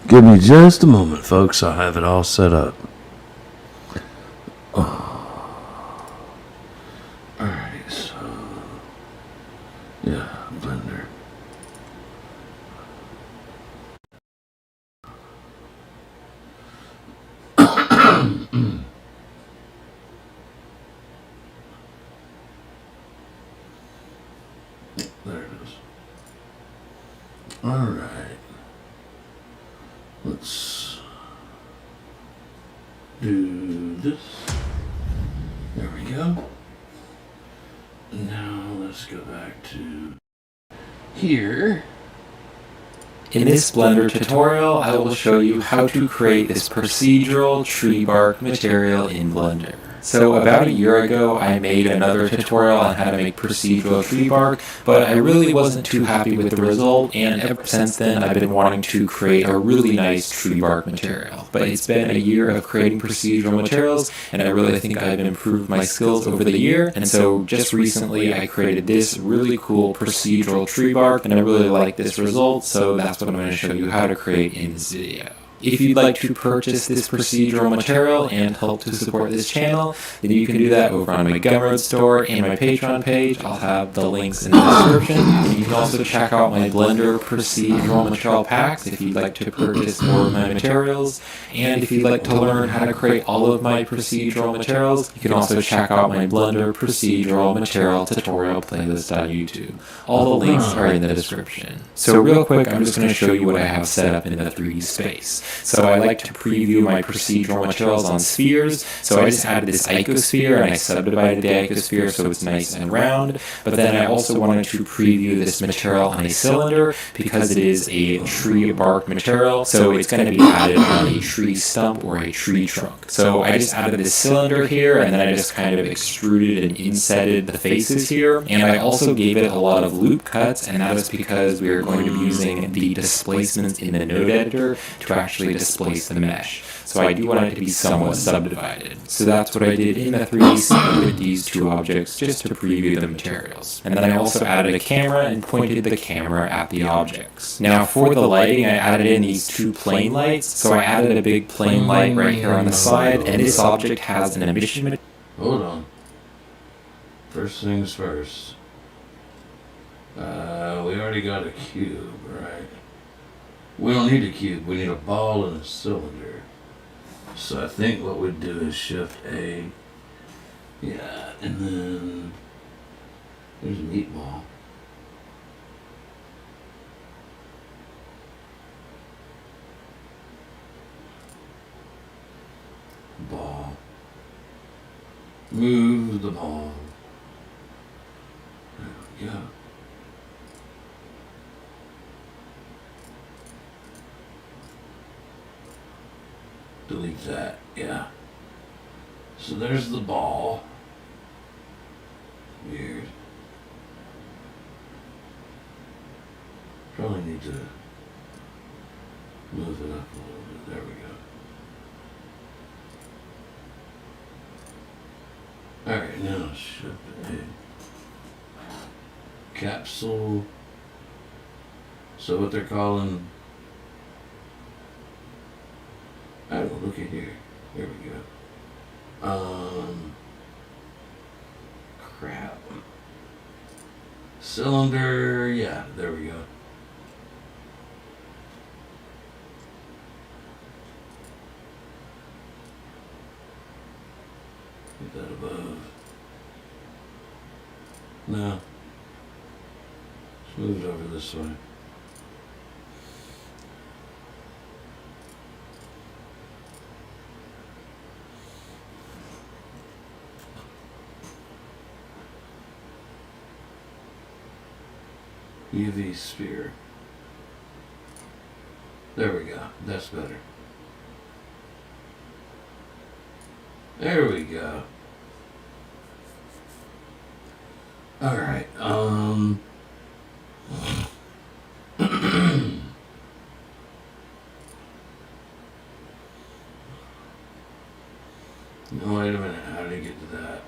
Give me just a moment, folks. I'll have it all set up. Alright, so... yeah, Blender. There it is. Alright. Let's do this. There we go. Now let's go back to here. In this Blender tutorial, I will show you how to create this procedural tree bark material in Blender. So about a year ago, I made another tutorial on how to make procedural tree bark, but I really wasn't too happy with the result, and ever since then I've been wanting to create a really nice tree bark material. But it's been a year of creating procedural materials, and I really think I've improved my skills over the year, and so just recently I created this really cool procedural tree bark, and I really like this result, so that's what I'm going to show you how to create in this video. If you'd like to purchase this procedural material and help to support this channel, then you can do that over on my Gumroad store and my Patreon page. I'll have the links in the description. And you can also check out my Blender procedural material packs if you'd like to purchase more of my materials. And if you'd like to learn how to create all of my procedural materials, you can also check out my Blender procedural material tutorial playlist on YouTube. All the links are in the description. So real quick, I'm just going to show you what I have set up in the 3D space. So I like to preview my procedural materials on spheres. So I just added this icosphere and I subdivided the icosphere so it's nice and round. But then I also wanted to preview this material on a cylinder because it is a tree bark material. So it's going to be added on a tree stump or a tree trunk. So I just added this cylinder here and then I just kind of extruded and insetted the faces here. And I also gave it a lot of loop cuts, and that is because we are going to be using the displacements in the node editor to actually displace the mesh. So I do want it to be somewhat subdivided. So that's what I did in the 3D scene with these two objects just to preview the materials. And then I also added a camera and pointed the camera at the objects. Now for the lighting, I added in these two plane lights. So I added a big plane light right here on the side, and this object has an emission. Hold on. First things first. We already got a cube, right? We don't need a cube, we need a ball and a cylinder. So I think what we'd do is shift A. Yeah, and then there's a meatball. Ball. Move the ball. There we go. Delete that, yeah. So there's the ball. Weird. Probably need to move it up a little bit. There we go. Alright, now shift a capsule. So what they're calling... I don't know, look at here. There we go. Crap. Cylinder, yeah, there we go. Get that above. No. Let's move it over this way. UV sphere. There we go. That's better. There we go. Alright, no, wait a minute, how did I get to that?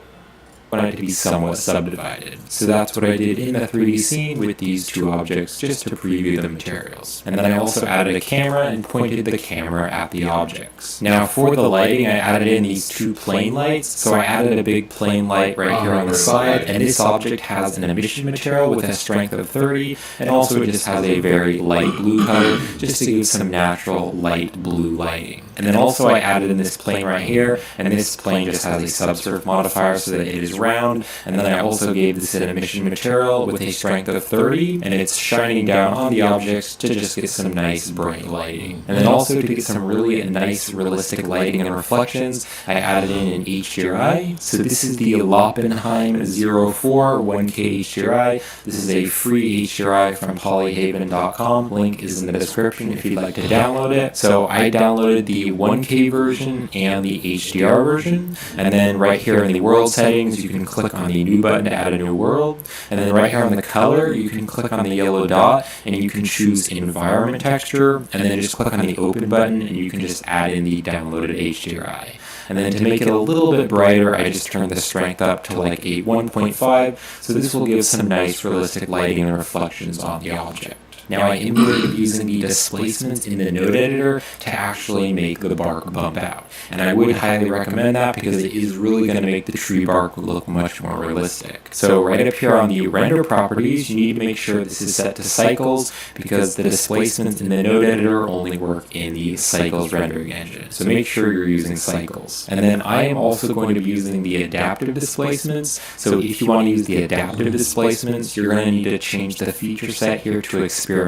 want it to be somewhat subdivided. So that's what I did in the 3D scene with these two objects just to preview the materials. And then I also added a camera and pointed the camera at the objects. Now for the lighting, I added in these two plane lights. So I added a big plane light right here on the side, and this object has an emission material with a strength of 30, and also it just has a very light blue color just to give some natural light blue lighting. And then also I added in this plane right here, and this plane just has a subsurf modifier so that it is round, and then I also gave this an emission material with a strength of 30, and it's shining down on the objects to just get some nice bright lighting. And then also to get some really nice realistic lighting and reflections, I added in an HDRI. So this is the Loppenheim 04 1K HDRI. This is a free HDRI from polyhaven.com. Link is in the description if you'd like to download it. So I downloaded the 1K version and the HDR version, and then right here in the world settings you can click on the new button to add a new world, and then right here on the color you can click on the yellow dot and you can choose environment texture, and then just click on the open button and you can just add in the downloaded HDRI. And then to make it a little bit brighter, I just turned the strength up to like a 1.5, so this will give some nice realistic lighting and reflections on the object. Now I am going to be using the displacements in the node editor to actually make the bark bump out. And I would highly recommend that because it is really going to make the tree bark look much more realistic. So right up here on the render properties, you need to make sure this is set to cycles because the displacements in the node editor only work in the cycles rendering engine. So make sure you're using cycles. And then I am also going to be using the adaptive displacements. So if you want to use the adaptive displacements, you're going to need to change the feature set here to experimental,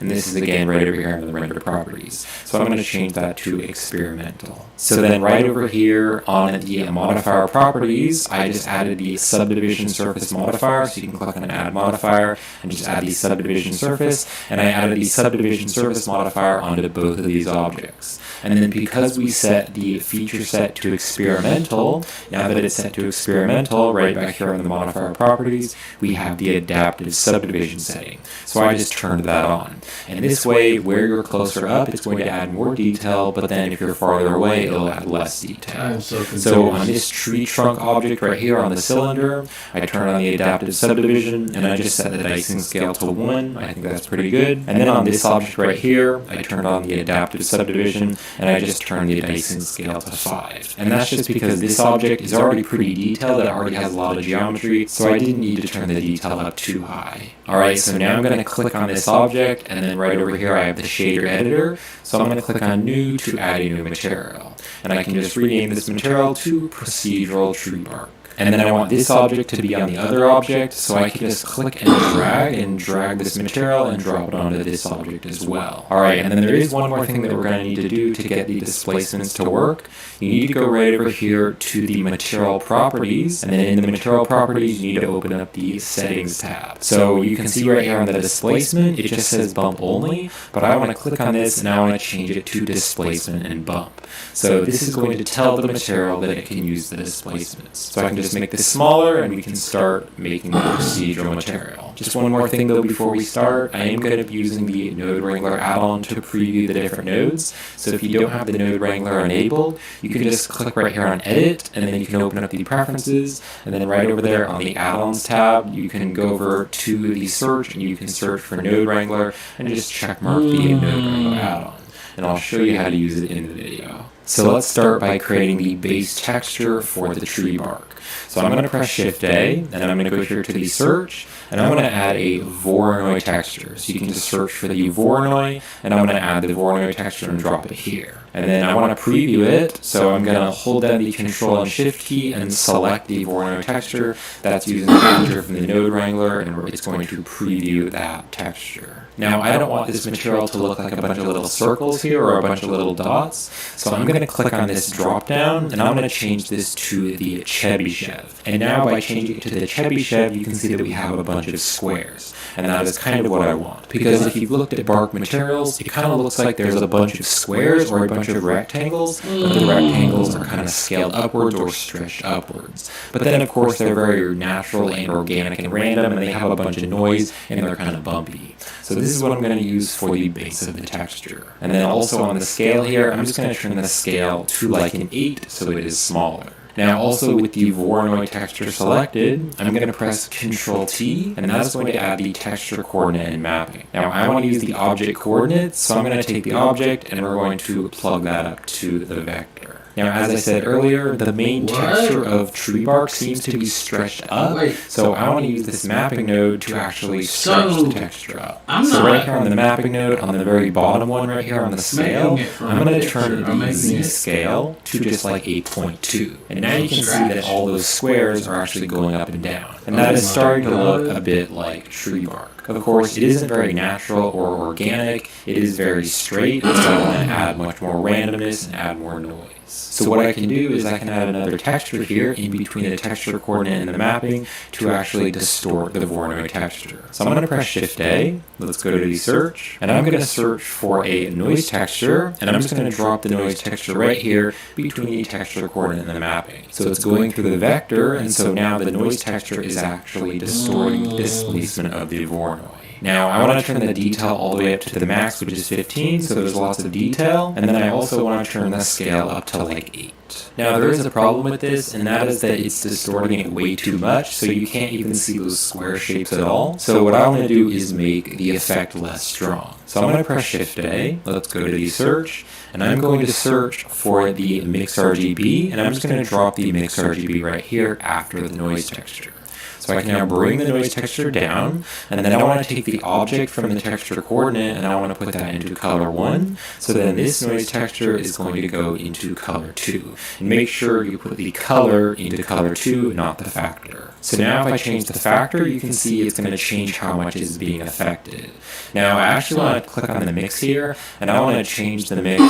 and this is again right over here in the render properties. So I'm going to change that to experimental. So then right over here on the modifier properties, I just added the subdivision surface modifier, so you can click on add modifier and just add the subdivision surface, and I added the subdivision surface modifier onto both of these objects. And then because we set the feature set to experimental, now that it's set to experimental, right back here in the modifier properties, we have the adaptive subdivision setting. So I just turned that on. And this way, where you're closer up, it's going to add more detail, but then if you're farther away, it'll add less detail. So on this tree trunk object right here on the cylinder, I turn on the adaptive subdivision, and I just set the dicing scale to 1. I think that's pretty good. And then on this object right here, I turned on the adaptive subdivision, and I just turned the dicing scale to 5. And that's just because this object is already pretty detailed, it already has a lot of geometry, so I didn't need to turn the detail up too high. Alright, so now I'm going to click on this object, and then right over here I have the shader editor, so I'm going to click on new to add a new material. And I can just rename this material to procedural tree bark. And then I want this object to be on the other object, so I can just click and drag this material and drop it onto this object as well. Alright, and then there is one more thing that we're going to need to do to get the displacements to work. You need to go right over here to the material properties, and then in the material properties you need to open up the settings tab. So you can see right here on the displacement, it just says bump only, but I want to click on this and I want to change it to displacement and bump. So this is going to tell the material that it can use the displacements. So I can just make this smaller and we can start making the procedural material. Just one more thing though before we start, I am going to be using the Node Wrangler add-on to preview the different nodes. So if you don't have the Node Wrangler enabled, you can just click right here on edit, and then you can open up the preferences, and then right over there on the add-ons tab, you can go over to the search and you can search for Node Wrangler and just check mark the Node Wrangler add-on. And I'll show you how to use it in the video. So let's start by creating the base texture for the tree bark. So I'm going to press Shift A, and I'm going to go here to the search, and I'm going to add a Voronoi texture. So you can just search for the Voronoi, and I'm going to add the Voronoi texture and drop it here. And then I want to preview it, so I'm going to hold down the Control and Shift key and select the Voronoi texture. That's using the texture from the Node Wrangler, and it's going to preview that texture. Now, I don't want this material to look like a bunch of little circles here or a bunch of little dots, so I'm going to click on this drop down, and I'm going to change this to the Chebyshev. And now by changing it to the Chebyshev, you can see that we have a bunch of squares. And that is kind of what I want. Because if you've looked at bark materials, it kind of looks like there's a bunch of squares or a bunch of rectangles, but the rectangles are kind of scaled upwards or stretched upwards. But then, of course, they're very natural and organic and random, and they have a bunch of noise, and they're kind of bumpy. So this is what I'm going to use for the base of the texture. And then also on the scale here, I'm just going to turn the scale to like an 8 so it is smaller. Now also with the Voronoi texture selected, I'm going to press Ctrl T, and that's going to add the texture coordinate and mapping. Now I want to use the object coordinates, so I'm going to take the object and we're going to plug that up to the vector. Now, as I said earlier, the main texture of tree bark seems to be stretched up, so I want to use this mapping node to actually stretch the texture up. So right here on the mapping node, on the very bottom one right here on the scale, I'm going to turn the Z scale to just like a 0.2. And now you can see that all those squares are actually going up and down. And that is starting to look a bit like tree bark. Of course, it isn't very natural or organic, it is very straight, so I want to add much more randomness and add more noise. So what I can do is I can add another texture here in between the texture coordinate and the mapping to actually distort the Voronoi texture. So I'm going to press Shift A, let's go to the search, and I'm going to search for a noise texture, and I'm just going to drop the noise texture right here between the texture coordinate and the mapping. So it's going through the vector, and so now the noise texture is actually distorting the displacement of the Voronoi. Now, I want to turn the detail all the way up to the max, which is 15, so there's lots of detail, and then I also want to turn the scale up to like 8. Now, there is a problem with this, and that is that it's distorting it way too much, so you can't even see those square shapes at all. So what I want to do is make the effect less strong. So I'm going to press Shift A, let's go to the search, and I'm going to search for the Mix RGB, and I'm just going to drop the Mix RGB right here after the noise texture. So I can now bring the noise texture down, and then I want to take the object from the texture coordinate and I want to put that into color 1. So then this noise texture is going to go into color 2. And make sure you put the color into color 2, not the factor. So now if I change the factor, you can see it's going to change how much is being affected. Now I actually want to click on the mix here, and I want to change the mix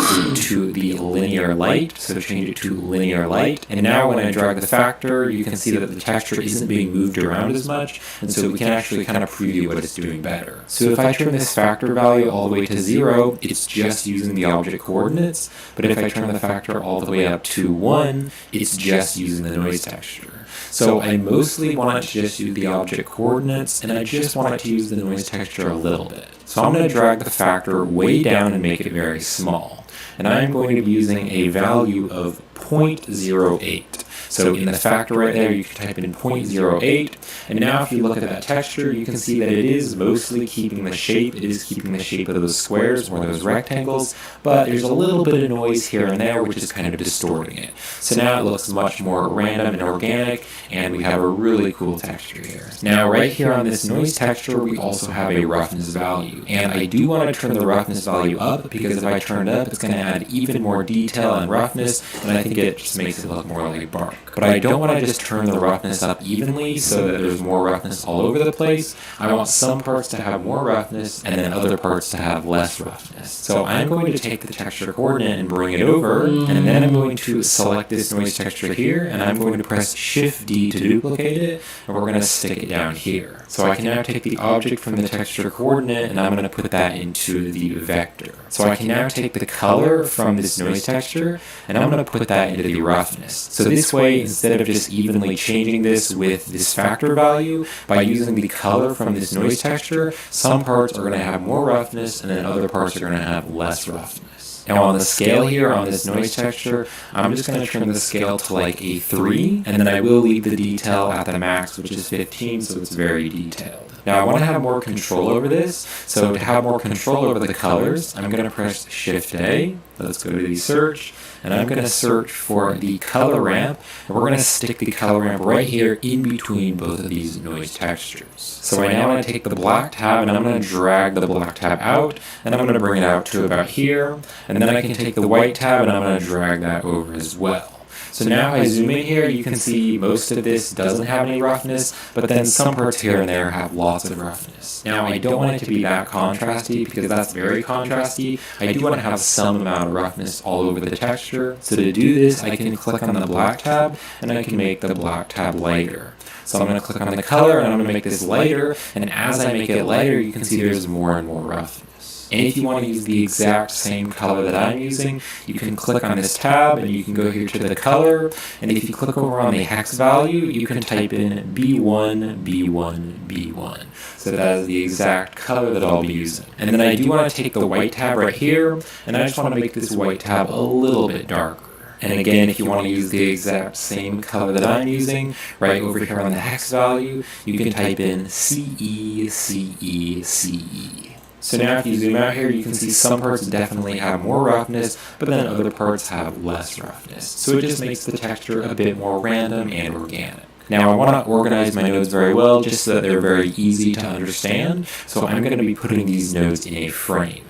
to the linear light, so change it to linear light. And now when I drag the factor, you can see that the texture isn't being moved around as much, and so we can actually kind of preview what it's doing better. So if I turn this factor value all the way to 0, it's just using the object coordinates, but if I turn the factor all the way up to 1, it's just using the noise texture. So I mostly want it to just use the object coordinates, and I just want it to use the noise texture a little bit. So I'm going to drag the factor way down and make it very small. And I'm going to be using a value of 0.08. So in the factor right there, you can type in 0.08, and now if you look at that texture, you can see that it is mostly keeping the shape. It is keeping the shape of those squares or those rectangles, but there's a little bit of noise here and there, which is kind of distorting it. So now it looks much more random and organic, and we have a really cool texture here. Now right here on this noise texture, we also have a roughness value, and I do want to turn the roughness value up, because if I turn it up, it's going to add even more detail and roughness, and I think it just makes it look more like bark. But I don't want to just turn the roughness up evenly so that there's more roughness all over the place. I want some parts to have more roughness and then other parts to have less roughness. So I'm going to take the texture coordinate and bring it over, and then I'm going to select this noise texture here, and I'm going to press Shift D to duplicate it, and we're going to stick it down here. So I can now take the object from the texture coordinate, and I'm going to put that into the vector. So I can now take the color from this noise texture, and I'm going to put that into the roughness. So this way, instead of just evenly changing this with this factor value, by using the color from this noise texture, some parts are going to have more roughness, and then other parts are going to have less roughness. Now on the scale here, on this noise texture, I'm just going to turn the scale to like a 3, and then I will leave the detail at the max, which is 15, so it's very detailed. Now I want to have more control over this, so to have more control over the colors, I'm going to press Shift A, let's go to the search, and I'm going to search for the color ramp, and we're going to stick the color ramp right here in between both of these noise textures. So I now want to take the black tab, and I'm going to drag the black tab out, and I'm going to bring it out to about here, and then I can take the white tab, and I'm going to drag that over as well. So now if I zoom in here, you can see most of this doesn't have any roughness, but then some parts here and there have lots of roughness. Now I don't want it to be that contrasty, because that's very contrasty. I do want to have some amount of roughness all over the texture. So to do this, I can click on the black tab, and I can make the black tab lighter. So I'm going to click on the color, and I'm going to make this lighter, and as I make it lighter, you can see there's more and more roughness. And if you want to use the exact same color that I'm using, you can click on this tab, and you can go here to the color, and if you click over on the hex value, you can type in B1, B1, B1. So that is the exact color that I'll be using. And then I do want to take the white tab right here, and I just want to make this white tab a little bit darker. And again, if you want to use the exact same color that I'm using, right over here on the hex value, you can type in CE, CE, CE. So now if you zoom out here, you can see some parts definitely have more roughness, but then other parts have less roughness. So it just makes the texture a bit more random and organic. Now I want to organize my nodes very well, just so that they're very easy to understand. So I'm going to be putting these nodes in a frame.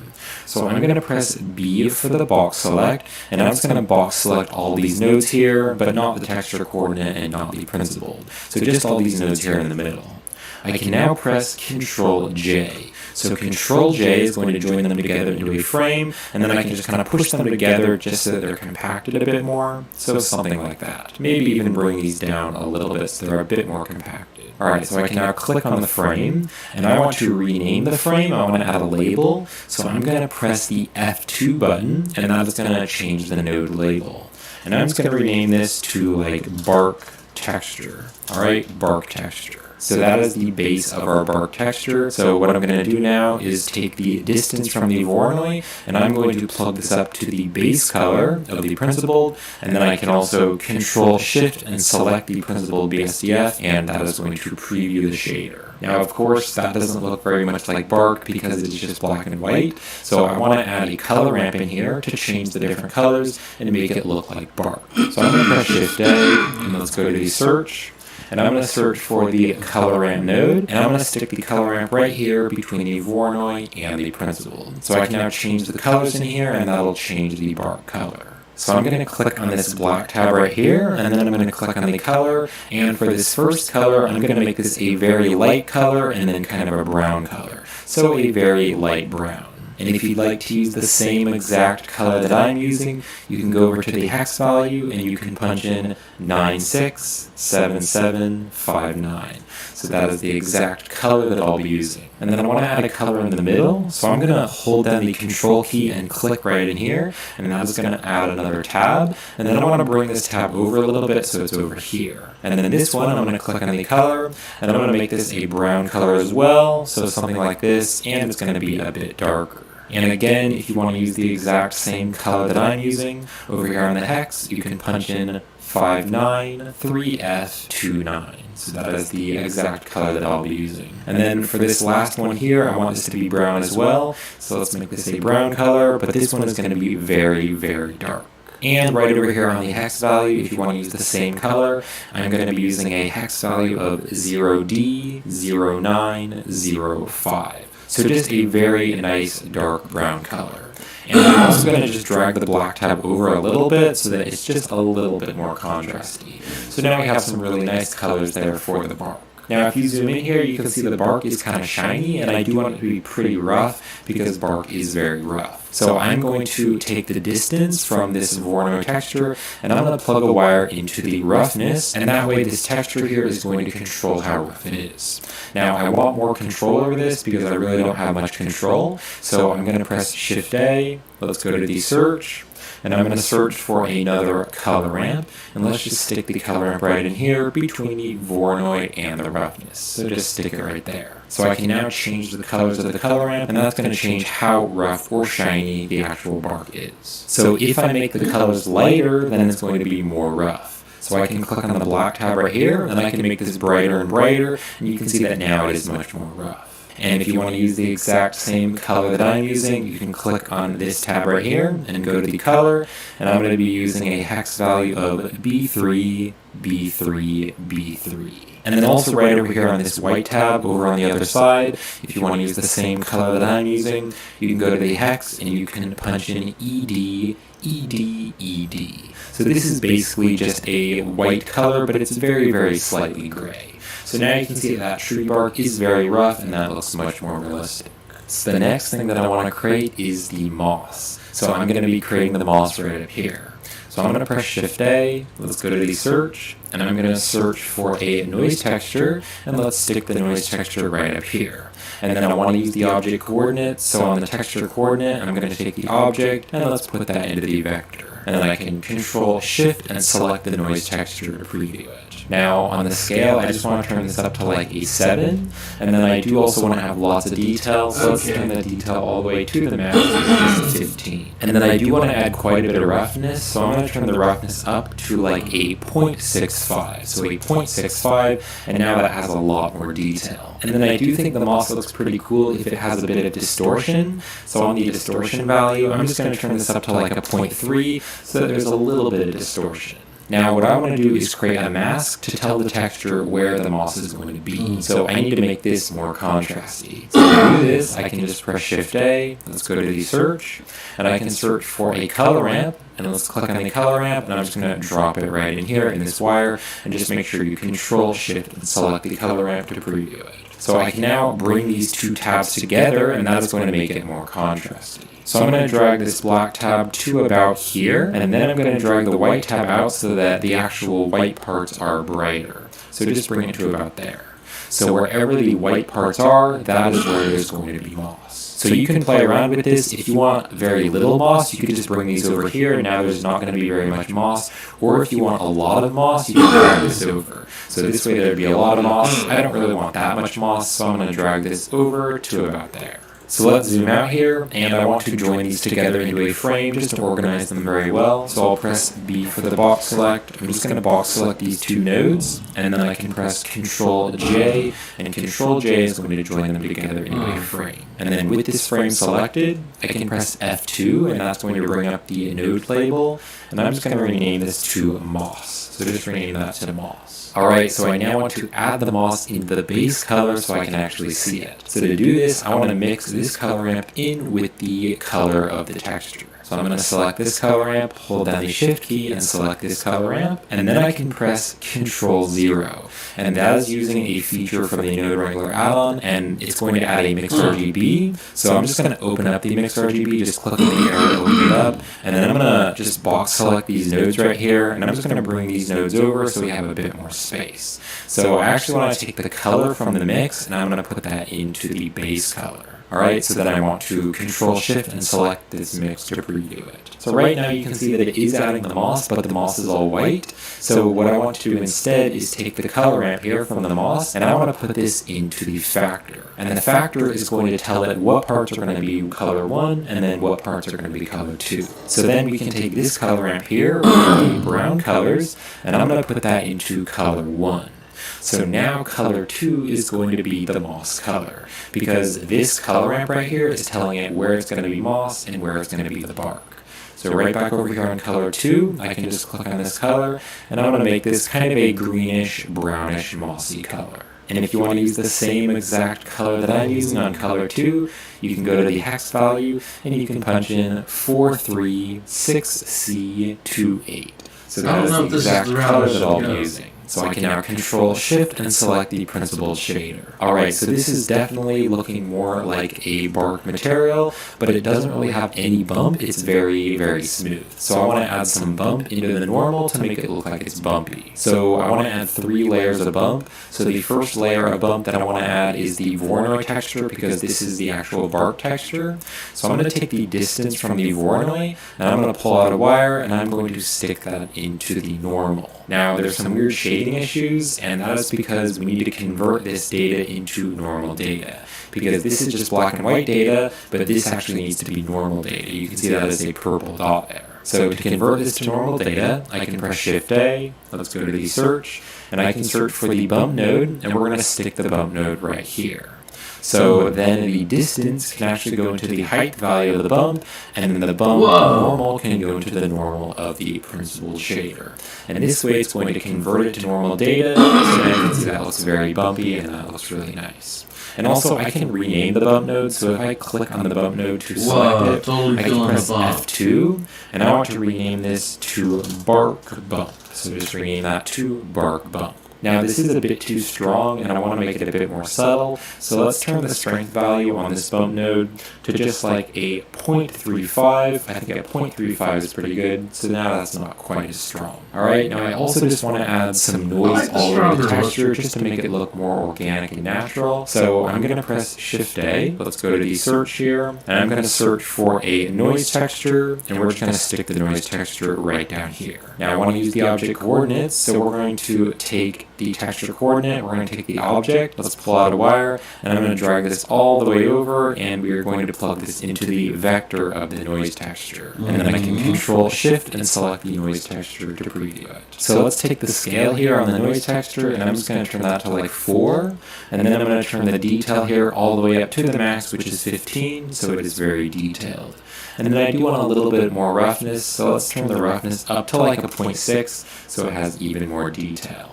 So I'm going to press B for the box select, and I'm just going to box select all these nodes here, but not the texture coordinate and not the principled. So just all these nodes here in the middle. I can now press Control J. So Control J is going to join them together into a frame, and then I can just kind of push them together just so that they're compacted a bit more. So something like that. Maybe even bring these down a little bit so they're a bit more compacted. Alright, so I can now click on the frame, and I want to rename the frame. I want to add a label. So I'm going to press the F2 button, and that's going to change the node label. And I'm just going to rename this to like bark texture. Alright, bark texture. So that is the base of our bark texture. So what I'm going to do now is take the distance from the Voronoi, and I'm going to plug this up to the base color of the principled, and then I can also Control Shift and select the principled BSDF, and that is going to preview the shader. Now, of course, that doesn't look very much like bark because it's just black and white. So I want to add a color ramp in here to change the different colors and make it look like bark. So I'm going to press Shift A, and let's go to the search. And I'm going to search for the color ramp node, and I'm going to stick the color ramp right here between the Voronoi and the principled. So I can now change the colors in here, and that'll change the bark color. So I'm going to click on this black tab right here, and then I'm going to click on the color, and for this first color, I'm going to make this a very light color, and then kind of a brown color. So a very light brown. And if you'd like to use the same exact color that I'm using, you can go over to the hex value and you can punch in 967759. So that is the exact color that I'll be using. And then I want to add a color in the middle, so I'm going to hold down the Control key and click right in here, and I'm just going to add another tab, and then I want to bring this tab over a little bit so it's over here. And then this one, I'm going to click on the color, and I'm going to make this a brown color as well, so something like this, and it's going to be a bit darker. And again, if you want to use the exact same color that I'm using, over here on the hex, you can punch in 593F29. So that is the exact color that I'll be using. And then for this last one here, I want this to be brown as well. So let's make this a brown color, but this one is going to be very, very dark. And right over here on the hex value, if you want to use the same color, I'm going to be using a hex value of 0D0905. So just a very nice dark brown color. And I'm also going to just drag the black tab over a little bit so that it's just a little bit more contrasty. So now we have some really nice colors there for the bark. Now if you zoom in here, you can see the bark is kind of shiny, and I do want it to be pretty rough because bark is very rough. So I'm going to take the distance from this Voronoi texture, and I'm going to plug a wire into the roughness, and that way this texture here is going to control how rough it is. Now I want more control over this because I really don't have much control, so I'm going to press Shift A, let's go to the search, and I'm going to search for another color ramp, and let's just stick the color ramp right in here between the Voronoi and the roughness. So just stick it right there. So I can now change the colors of the color ramp, and that's going to change how rough or shiny the actual bark is. So if I make the colors lighter, then it's going to be more rough. So I can click on the black tab right here, and I can make this brighter and brighter, and you can see that now it is much more rough. And if you want to use the exact same color that I'm using, you can click on this tab right here and go to the color, and I'm going to be using a hex value of B3, B3, B3. And then also right over here on this white tab over on the other side, if you want to use the same color that I'm using, you can go to the hex and you can punch in ED, ED, ED. So this is basically just a white color, but it's very, very slightly gray. So now you can see that tree bark is very rough, and that looks much more realistic. So the next thing that I want to create is the moss. So I'm going to be creating the moss right up here. So I'm going to press Shift A, let's go to the search, and I'm going to search for a noise texture, and let's stick the noise texture right up here. And then I want to use the object coordinate, so on the texture coordinate, I'm going to take the object, and let's put that into the vector. and then I can Control Shift and select the noise texture to preview it. Now on the scale, I just want to turn this up to like a 7, and then I do also want to have lots of detail, so let's turn the detail all the way to the max, which is 15. And then I do want to add quite a bit of roughness, so I'm going to turn the roughness up to like a 0.65, so a 0.65, and now that has a lot more detail. And then I do think the moss looks pretty cool if it has a bit of distortion, so on the distortion value, I'm just going to turn this up to like a 0.3, so that there's a little bit of distortion. Now what I want to do is create a mask to tell the texture where the moss is going to be. So I need to make this more contrasty. So to do this, I can just press Shift A, let's go to the search, and I can search for a color ramp, and let's click on the color ramp, and I'm just going to drop it right in here in this wire, and just make sure you Control Shift and select the color ramp to preview it. So I can now bring these two tabs together, and that is going to make it more contrasty. So I'm going to drag this black tab to about here, and then I'm going to drag the white tab out so that the actual white parts are brighter. So just bring it to about there. So wherever the white parts are, that is where there's going to be moss. So you can play around with this. If you want very little moss, you can just bring these over here, and now there's not going to be very much moss. Or if you want a lot of moss, you can drag this over. So this way there'd be a lot of moss. I don't really want that much moss, so I'm going to drag this over to about there. So let's zoom out here, and I want to join these together into a frame just to organize them very well. So I'll press B for the box select. I'm just going to box select these two nodes, and then I can press Control J, and Control J is going to join them together into a frame. And then with this frame selected, I can press F2, and that's going to bring up the node label, and I'm just going to rename this to Moss. So just rename that to Moss. Alright, so I now want to add the moss in the base color so I can actually see it. So to do this, I want to mix this color ramp in with the color of the texture. So I'm going to select this color ramp, hold down the Shift key, and select this color ramp, and then I can press Control 0. And that is using a feature from the Node Wrangler add-on, and it's going to add a Mix RGB. So I'm just going to open up the Mix RGB, just click on the arrow to open it up, and then I'm going to just box select these nodes right here, and I'm just going to bring these nodes over so we have a bit more space. So I actually want to take the color from the mix, and I'm going to put that into the base color. Alright, so then I want to Control Shift and select this mix to preview it. So right now you can see that it is adding the moss, but the moss is all white. So what I want to do instead is take the color ramp here from the moss, and I want to put this into the factor. And the factor is going to tell it what parts are going to be color 1, and then what parts are going to be color 2. So then we can take this color ramp here, with the brown colors, and I'm going to put that into color 1. So now color 2 is going to be the moss color, because this color ramp right here is telling it where it's going to be moss and where it's going to be the bark. So right back over here on color 2, I can just click on this color, and I'm going to make this kind of a greenish, brownish, mossy color. And if you want to use the same exact color that I'm using on color 2, you can go to the hex value, and you can punch in 436C28. So that is the exact color that I'll be using. So I can now Control Shift and select the principled shader. Alright, so this is definitely looking more like a bark material, but it doesn't really have any bump. It's very, very smooth. So I want to add some bump into the normal to make it look like it's bumpy. So I want to add 3 layers of bump. So the first layer of bump that I want to add is the Voronoi texture, because this is the actual bark texture. So I'm going to take the distance from the Voronoi, and I'm going to pull out a wire, and I'm going to stick that into the normal. Now there's some weird shading issues, and that is because we need to convert this data into normal data. Because this is just black and white data, but this actually needs to be normal data. You can see that as a purple dot there. So to convert this to normal data, I can press Shift A, let's go to the search, and I can search for the bump node, and we're going to stick the bump node right here. So then the distance can actually go into the height value of the bump, and then the bump normal can go into the normal of the principled shader. And this way it's going to convert it to normal data, so now you can see that looks very bumpy, and that looks really nice. And also I can rename the bump node, so if I click on the bump node to select it, I can press F2, and I want to rename this to bark bump. So just rename that to bark bump. Now this is a bit too strong and I want to make it a bit more subtle, so let's turn the strength value on this bump node to just like a 0.35. I think a 0.35 is pretty good, so now that's not quite as strong. Alright, now I also just want to add some noise all over the texture just to make it look more organic and natural. So I'm going to press Shift A, let's go to the search here, and I'm going to search for a noise texture, and we're just going to stick the noise texture right down here. Now I want to use the object coordinates, so we're going to take the texture coordinate, we're going to take the object, let's pull out a wire, and I'm going to drag this all the way over, and we are going to plug this into the vector of the noise texture. And then I can Control Shift and select the noise texture to preview it. So let's take the scale here on the noise texture, and I'm just going to turn that to like 4, and then I'm going to turn the detail here all the way up to the max, which is 15, so it is very detailed. And then I do want a little bit more roughness, so let's turn the roughness up to like a 0.6, so it has even more detail.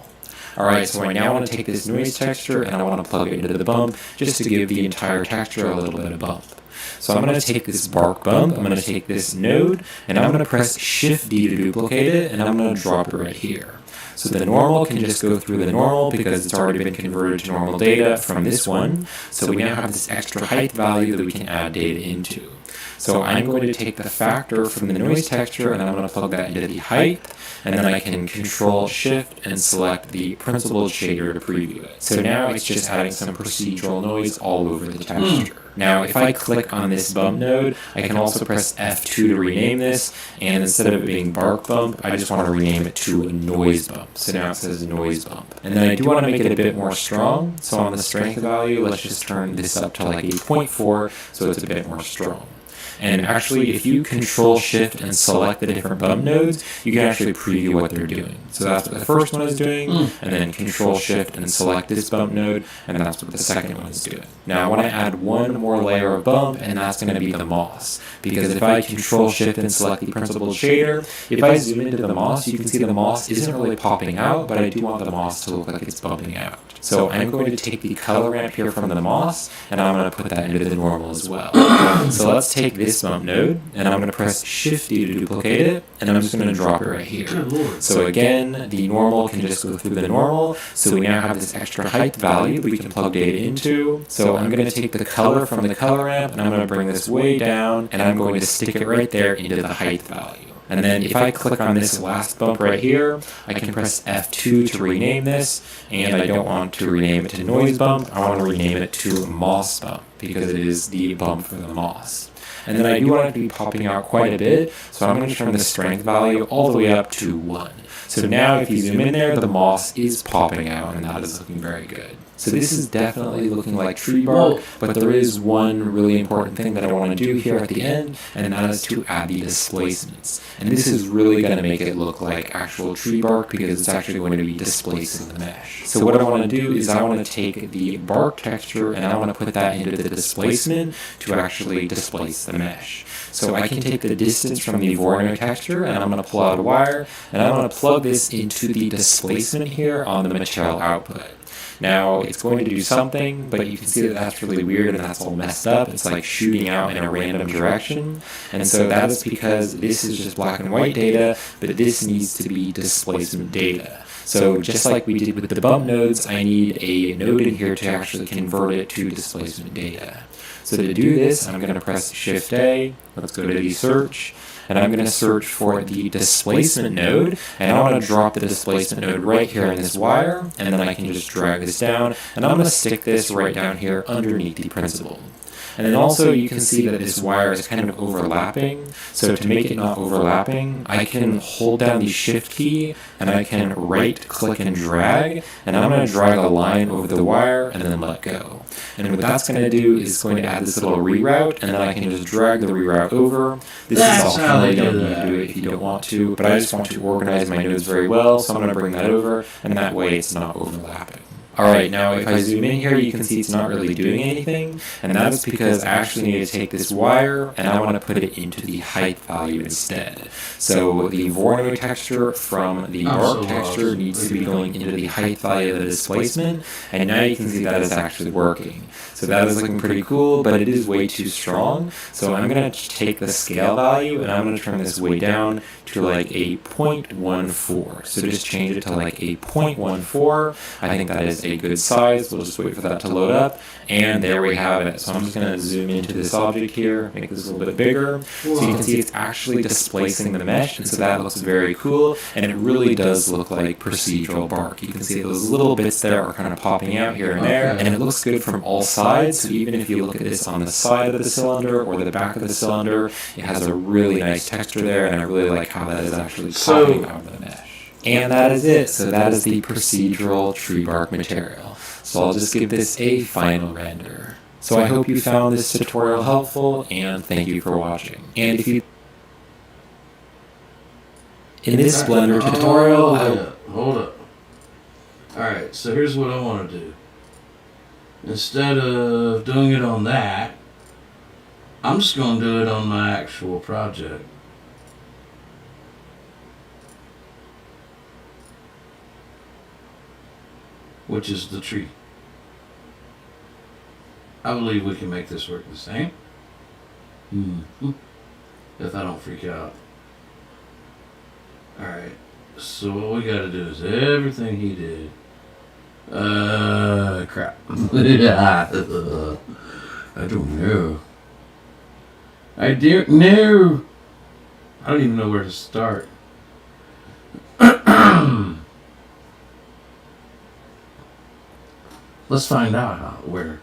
Alright, so I now want to take this noise texture and I want to plug it into the bump just to give the entire texture a little bit of bump. So I'm going to take this bark bump, I'm going to take this node, and I'm going to press Shift D to duplicate it, and I'm going to drop it right here. So the normal can just go through the normal because it's already been converted to normal data from this one. So we now have this extra height value that we can add data into. So I'm going to take the factor from the noise texture and I'm going to plug that into the height, and then I can Control Shift and select the principled shader to preview it. So now it's just adding some procedural noise all over the texture. Now if I click on this bump node, I can also press F2 to rename this, and instead of it being bark bump, I just want to rename it to noise bump. So now it says noise bump. And then I do want to make it a bit more strong, so on the strength value, let's just turn this up to like a 0.4 so it's a bit more strong. And actually, if you Control Shift and select the different bump nodes, you can actually preview what they're doing. So that's what the first one is doing, and then Control Shift and select this bump node, and that's what the second one is doing. Now I want to add one more layer of bump, and that's going to be the moss. Because if I Control Shift and select the principled shader, if I zoom into the moss, you can see the moss isn't really popping out, but I do want the moss to look like it's bumping out. So I'm going to take the color ramp here from the moss, and I'm going to put that into the normal as well. So let's take this bump node, and I'm going to press Shift D to duplicate it, and I'm just going to drop it right here. So again, the normal can just go through the normal, so we now have this extra height value that we can plug data into. So I'm going to take the color from the color ramp, and I'm going to bring this way down, and I'm going to stick it right there into the height value. And then if I click on this last bump right here, I can press F2 to rename this, and I don't want to rename it to noise bump, I want to rename it to moss bump, because it is the bump for the moss. And then I do want it to be popping out quite a bit, so I'm going to turn the strength value all the way up to 1. So now if you zoom in there, the moss is popping out, and that is looking very good. So this is definitely looking like tree bark, but there is one really important thing that I want to do here at the end, and that is to add the displacements. And this is really going to make it look like actual tree bark because it's actually going to be displacing the mesh. So what I want to do is I want to take the bark texture and I want to put that into the displacement to actually displace the mesh. So I can take the distance from the Voronoi texture and I'm going to pull out a wire and I'm going to plug this into the displacement here on the material output. Now, it's going to do something, but you can see that that's really weird and that's all messed up. It's like shooting out in a random direction. And so that is because this is just black and white data, but this needs to be displacement data. So just like we did with the bump nodes, I need a node in here to actually convert it to displacement data. So to do this, I'm going to press Shift A. Let's go to the search. And I'm going to search for the displacement node, and I want to drop the displacement node right here in this wire, and then I can just drag this down, and I'm going to stick this right down here underneath the principal. And then also you can see that this wire is kind of overlapping, so to make it not overlapping, I can hold down the Shift key, and I can right click and drag, and I'm going to drag a line over the wire and then let go. And what that's going to do is going to add this little reroute, and then I can just drag the reroute over. This is optional, you don't need to do it if you don't want to, but I just want to organize my nodes very well, so I'm going to bring that over, and that way it's not overlapping. Alright, now if I zoom in here, you can see it's not really doing anything, and that is because I actually need to take this wire and I want to put it into the height value instead. So the Voronoi texture from the bark texture needs to be going into the height value of the displacement, and now you can see that it's actually working. So that is looking pretty cool, but it is way too strong. So I'm going to take the scale value and I'm going to turn this way down to like a 0.14. So just change it to like a 0.14. I think that is a good size. We'll just wait for that to load up. And there we have it. So I'm just going to zoom into this object here, make this a little bit bigger. So you can see it's actually displacing the mesh, and so that looks very cool. And it really does look like procedural bark. You can see those little bits there are kind of popping out here and there, and it looks good from all sides. So even if you look at this on the side of the cylinder or the back of the cylinder, it has a really nice texture there, and I really like how that is actually popping out of the mesh. And that is it. So that is the procedural tree bark material. So I'll just give this a final render. So I hope you found this tutorial helpful, and thank you for watching. And if you in this Blender tutorial, hold up. Alright, so here's what I want to do. Instead of doing it on that, I'm just going to do it on my actual project. Which is the tree. I believe we can make this work the same. If I don't freak out. Alright, so what we gotta do is everything he did. Crap. I don't know. I don't know. I don't even know where to start. Let's find out where.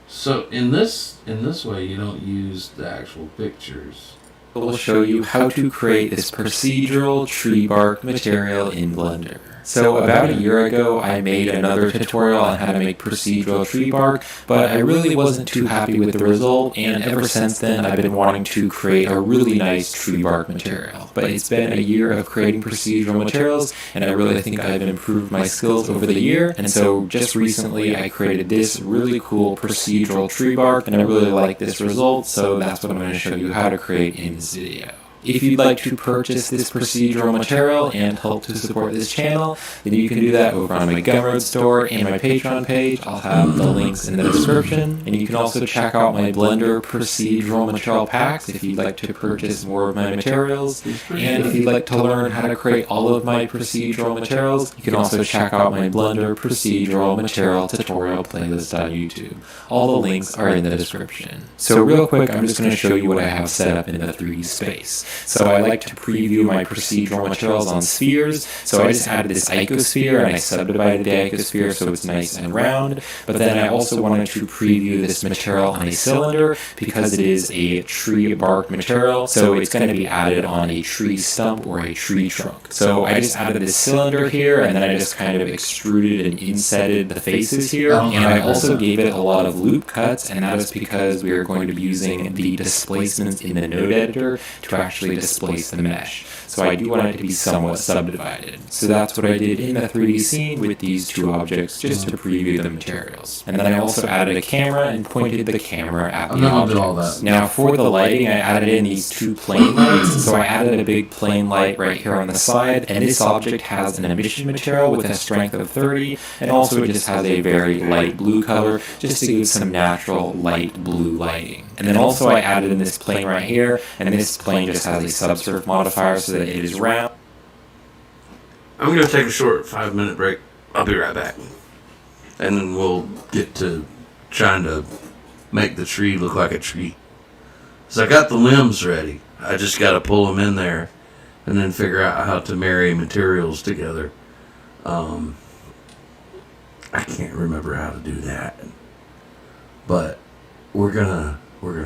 So in this way, you don't use the actual pictures. We'll show you how to create this procedural tree bark material in Blender. So about a year ago, I made another tutorial on how to make procedural tree bark, but I really wasn't too happy with the result, and ever since then, I've been wanting to create a really nice tree bark material. But it's been a year of creating procedural materials, and I really think I've improved my skills over the year, and so just recently, I created this really cool procedural tree bark, and I really like this result, so that's what I'm going to show you how to create in this video. If you'd like to purchase this procedural material and help to support this channel, then you can do that over on my Gumroad store and my Patreon page. I'll have the links in the description. And you can also check out my Blender procedural material packs if you'd like to purchase more of my materials. And if you'd like to learn how to create all of my procedural materials, you can also check out my Blender procedural material tutorial playlist on YouTube. All the links are in the description. So real quick, I'm just going to show you what I have set up in the 3D space. So I like to preview my procedural materials on spheres. So I just added this icosphere and I subdivided the icosphere so it's nice and round. But then I also wanted to preview this material on a cylinder because it is a tree bark material. So it's going to be added on a tree stump or a tree trunk. So I just added this cylinder here and then I just kind of extruded and insetted the faces here. And I also gave it a lot of loop cuts, and that is because we are going to be using the displacements in the node editor to actually displace the mesh. So I do want it to be somewhat subdivided. So that's what I did in the 3D scene with these two objects, just to preview the materials. And then I also added a camera and pointed the camera at the objects. Now for the lighting, I added in these two plane lights. So I added a big plane light right here on the side, and this object has an emission material with a strength of 30, and also it just has a very light blue color, just to give some natural light blue lighting. And then also I added in this plane right here, and this plane just has a subsurf modifier so that it is round. I'm going to take a short 5-minute break. I'll be right back. And then we'll get to trying to make the tree look like a tree. So I got the limbs ready. I just got to pull them in there and then figure out how to marry materials together. I can't remember how to do that. But we're gonna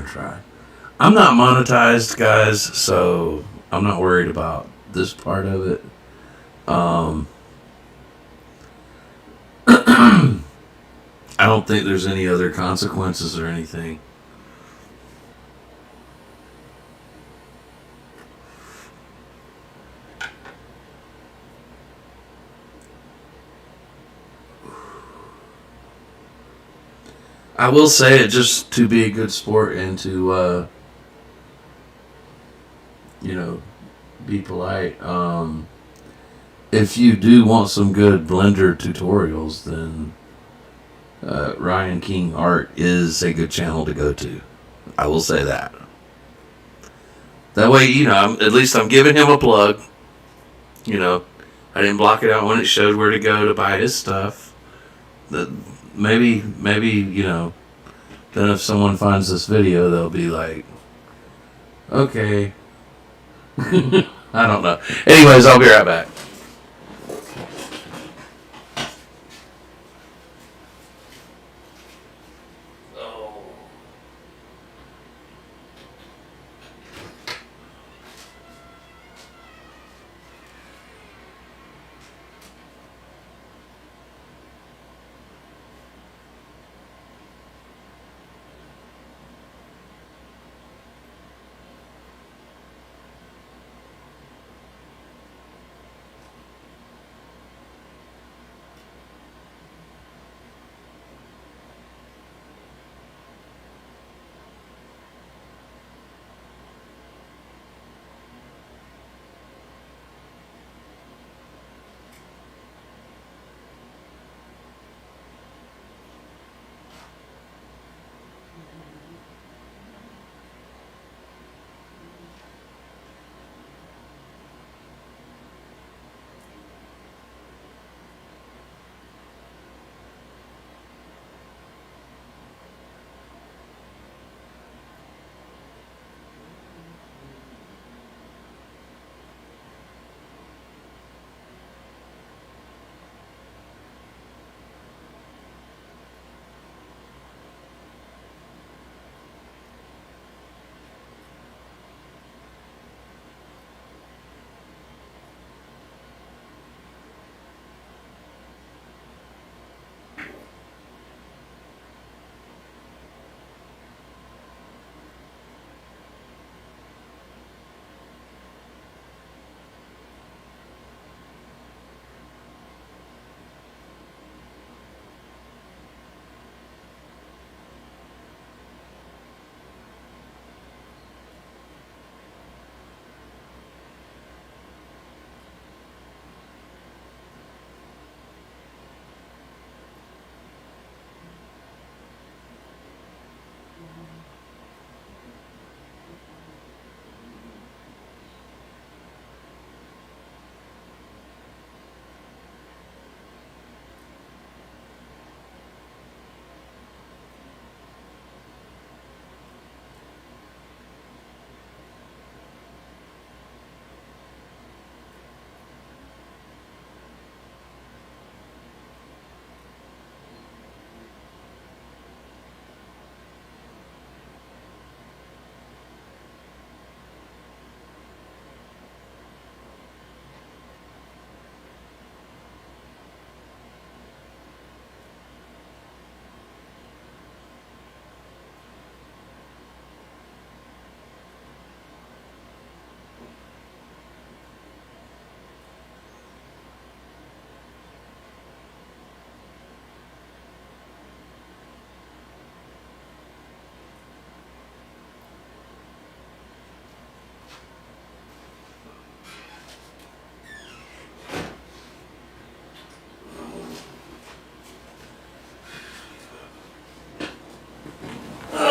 try. I'm not monetized, guys, so I'm not worried about this part of it. I don't think there's any other consequences or anything. I will say it just to be a good sport and to, be polite. If you do want some good Blender tutorials, then Ryan King Art is a good channel to go to. I will say that. That way, at least I'm giving him a plug. I didn't block it out when it showed where to go to buy his stuff. Maybe, then if someone finds this video, they'll be like, okay. I don't know. Anyways, I'll be right back.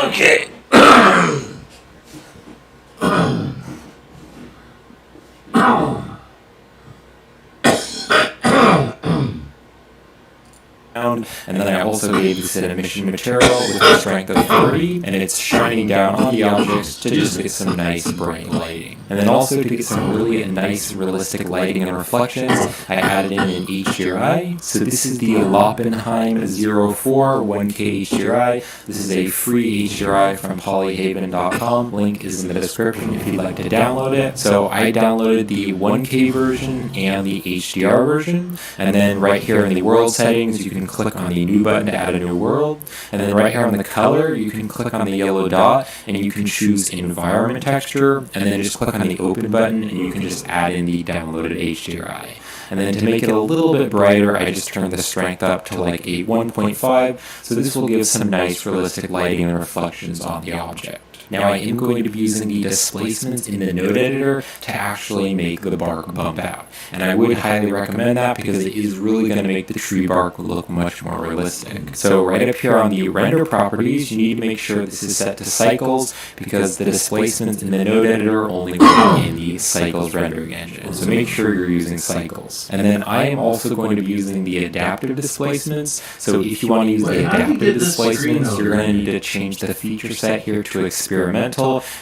Okay. And then I also gave this an emission material with a strength of 30, and it's shining down on the objects to just get some nice bright lighting. And then also to get some really nice realistic lighting and reflections, I added in an HDRI. So this is the Loppenheim 04 1K HDRI. This is a free HDRI from polyhaven.com. Link is in the description if you'd like to download it. So I downloaded the 1K version and the HDR version. And then right here in the world settings, you can click on the new button to add a new world. And then right here on the color, you can click on the yellow dot and you can choose environment texture. And then just click on the open button and you can just add in the downloaded HDRI. And then to make it a little bit brighter, I just turned the strength up to like a 1.5, so this will give some nice realistic lighting and reflections on the object. Now I am going to be using the displacements in the node editor to actually make the bark bump out. And I would highly recommend that because it is really going to make the tree bark look much more realistic. So right up here on the render properties, you need to make sure this is set to cycles because the displacements in the node editor only work in the cycles rendering engine. So make sure you're using cycles. And then I am also going to be using the adaptive displacements. So if you want to use the adaptive displacements, you're going to need to change the feature set here to experimental,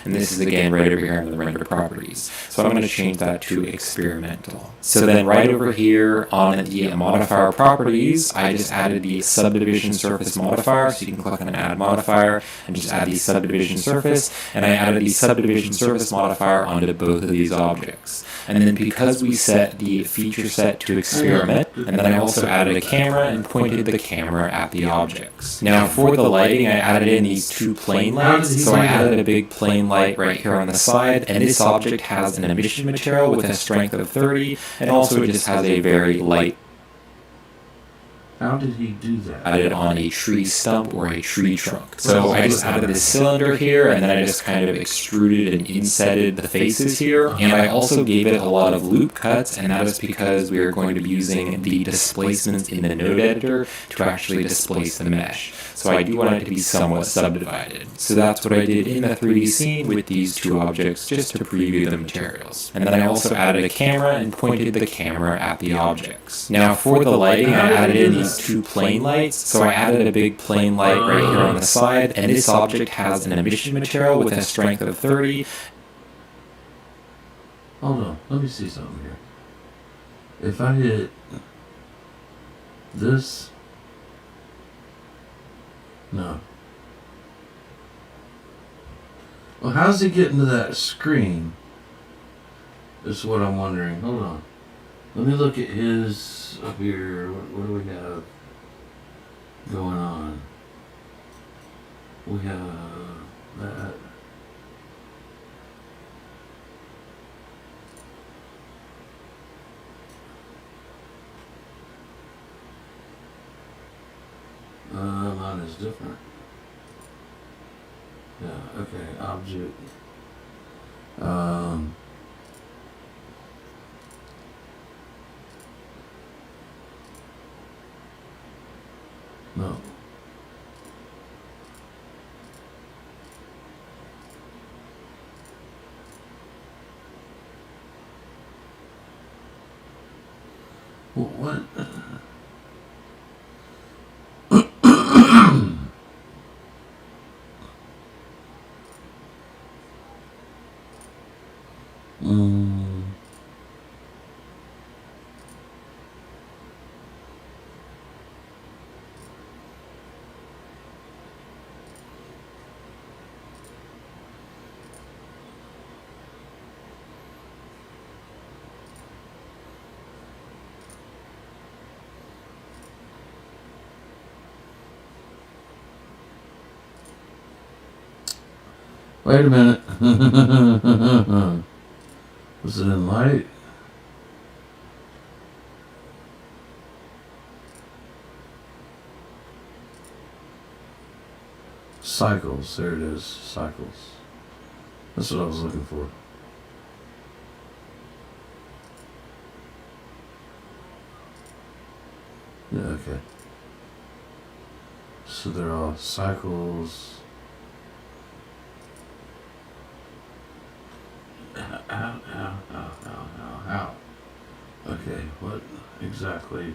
and this is again right over here in the render properties. So I'm going to change that to experimental. So then right over here on the modifier properties, I just added the subdivision surface modifier, so you can click on add modifier and just add the subdivision surface, and I added the subdivision surface modifier onto both of these objects. And then because we set the feature set to experiment, and then I also added a camera and pointed the camera at the objects. Now for the lighting, I added in these two plane lights, so I added a big plane light right here on the side, and this object has an emission material with a strength of 30, and also it just has a very light. How did he do that? Added on a tree stump or a tree trunk. So I just added this cylinder here, and then I just kind of extruded and insetted the faces here. And I also gave it a lot of loop cuts, and that is because we are going to be using the displacements in the node editor to actually displace the mesh. So I do want it to be somewhat subdivided. So that's what I did in the 3D scene with these two objects, just to preview the materials. And then I also added a camera and pointed the camera at the objects. Now for the lighting, I added in these two plane lights, so I added a big plane light right here on the side, and this object has an emission material with a strength of 30. Hold on, let me see something here. If I hit this, no. Well, how's it get into that screen? Is what I'm wondering. Hold on. Let me look at his up here. What do we have going on? We have that. Mine is different. Yeah, okay, object. No. Well, what? Wait a minute. Was it in light? Cycles. There it is. Cycles. That's what I was looking for. Yeah, okay. So they're all cycles. How? Okay, what exactly?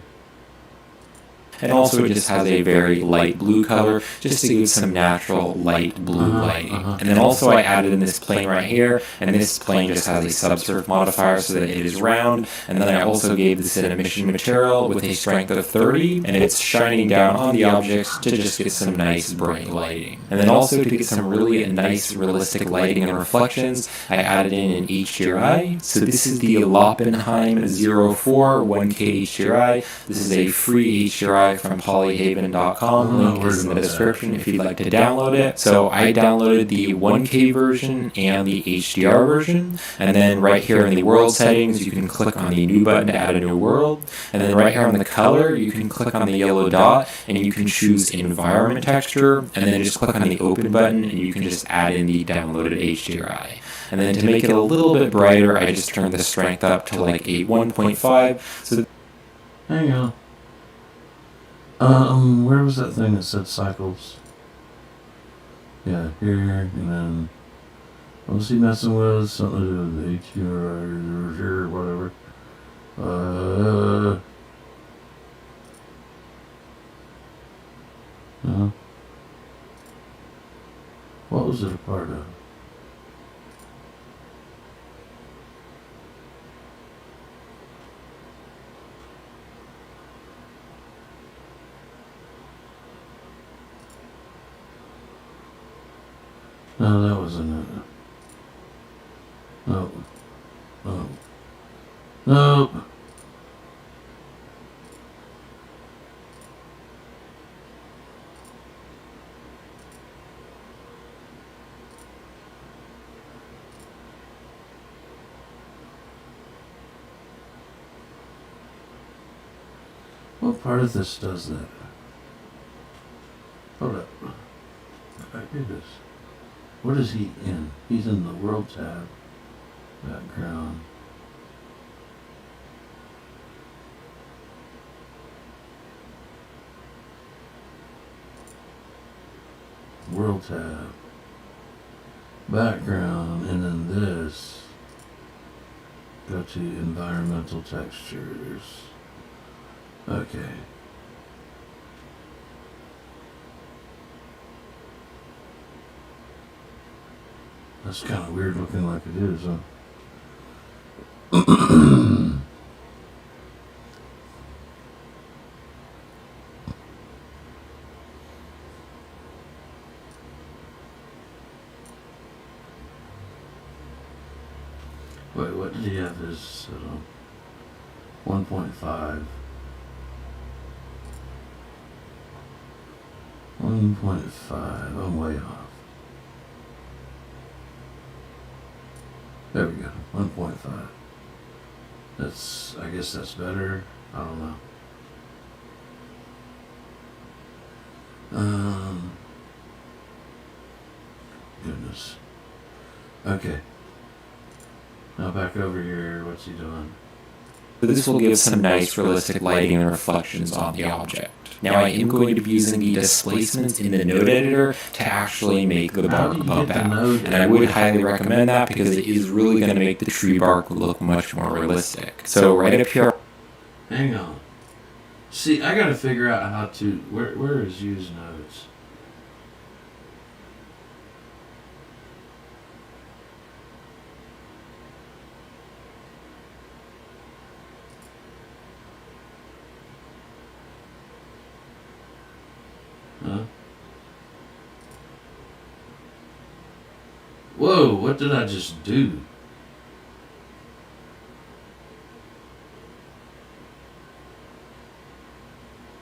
And also it just has a very light blue color, just to give some natural light blue lighting. And then also I added in this plane right here, and this plane just has a subsurf modifier so that it is round. And then I also gave this an emission material with a strength of 30, and it's shining down on the objects to just get some nice bright lighting. And then also to get some really nice realistic lighting and reflections, I added in an HDRI. So this is the Loppenheim 04 1K HDRI. This is a free HDRI HDRI from polyhaven.com. Link is in the description if you'd like to download it. So I downloaded the 1K version and the HDR version. And then right here in the world settings, you can click on the new button to add a new world. And then right here on the color, you can click on the yellow dot and you can choose environment texture. And then just click on the open button and you can just add in the downloaded HDRI. And then to make it a little bit brighter, I just turned the strength up to like a 1.5. So Hang on. Where was that thing that said cycles? Yeah, here, and then what was he messing with? Something to do with the HDR or whatever. What was it a part of? No, that wasn't it. No. No. Nope. What part of this does that? Hold up. I did this. What is he in? He's in the world tab. Background. World tab. Background, and then this. Go to environmental textures. Okay. That's kind of weird looking like it is, huh? Wait, what did he have his set on? 1.5. 1.5. I'm way off. There we go. 1.5. That's, I guess that's better. I don't know. Goodness. Okay. Now back over here. What's he doing? this will give some nice realistic lighting and reflections on the object. Now I am going to be using the displacements in the node editor to actually make the bark bump out. And I would highly recommend that because it is really going to make the tree bark look much more realistic. So right up here. Hang on. See, I gotta figure out how to, where is use nodes? Huh? Whoa, what did I just do?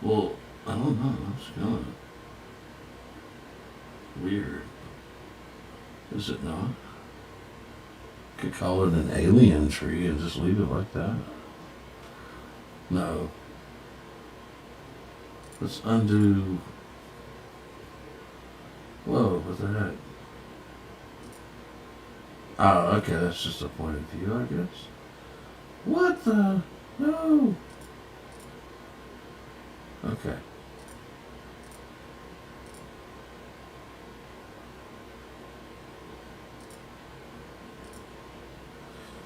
Well, I don't know. It's kind of weird. Is it not? Could call it an alien tree and just leave it like that. No. Let's undo. Whoa, what the heck? Oh, okay, that's just a point of view, I guess. What the? No. Okay.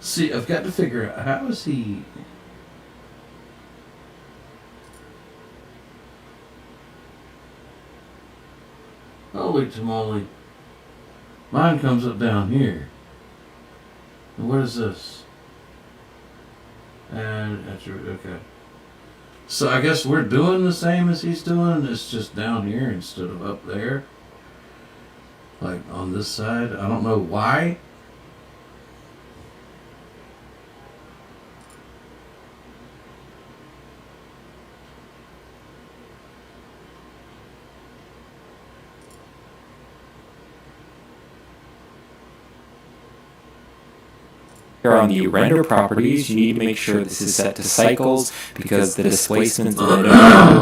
See, I've got to figure out how is he. Holy tamale. Mine comes up down here. And what is this? And that's okay. So I guess we're doing the same as he's doing. It's just down here instead of up there. Like on this side. I don't know why. Here on the render properties, you need to make sure this is set to cycles because the displacements in the render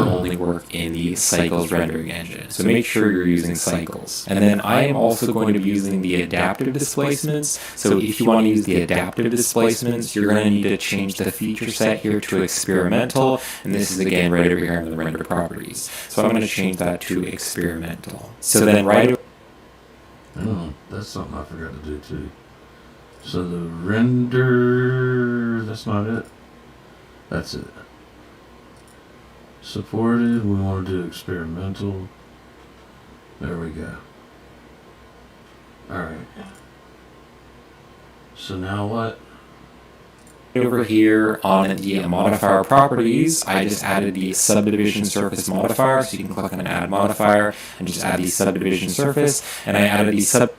only work in the cycles rendering engine. So make sure you're using cycles. And then I am also going to be using the adaptive displacements. So if you want to use the adaptive displacements, you're going to need to change the feature set here to experimental. And this is again right over here in the render properties. So I'm going to change that to experimental. So then Oh, that's something I forgot to do too. So the render, that's not it. That's it. Supported, we want to do experimental. There we go. Alright. So now what? over here on the modifier properties, I just added the subdivision surface modifier, so you can click on add modifier and just add the subdivision surface, and I added the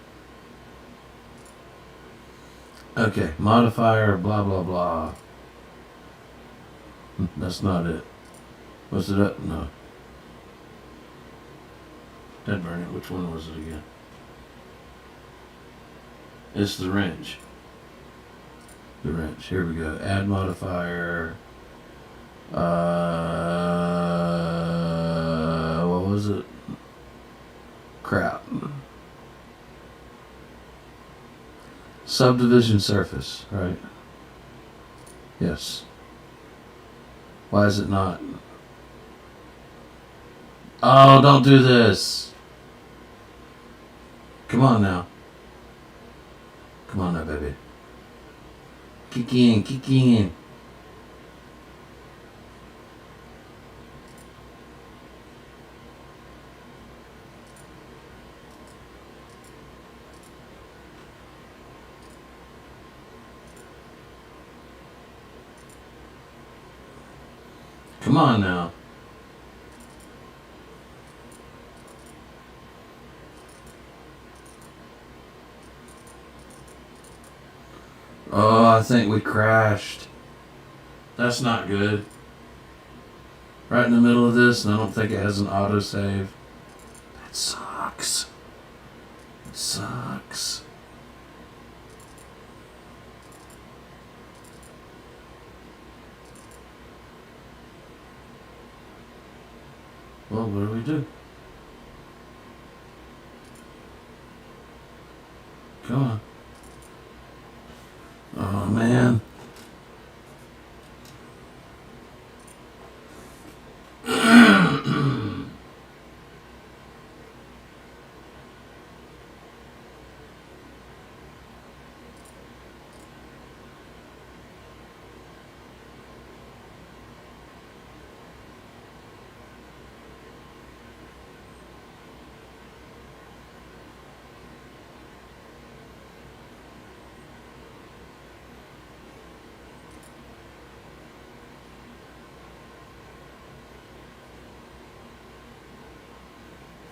Okay, modifier, blah blah blah. That's not it. Was it up? No. Dead burn it. Which one was it again? It's the wrench. The wrench. Here we go. Add modifier. What was it? Crap. Subdivision surface, right? Yes. Why is it not? Oh, don't do this. Come on now. Come on now, baby. Kick in, kick in. Come on now. Oh, I think we crashed. That's not good. Right in the middle of this, and I don't think it has an autosave. That sucks. It sucks. Well, what do we do? Come on. Oh, man.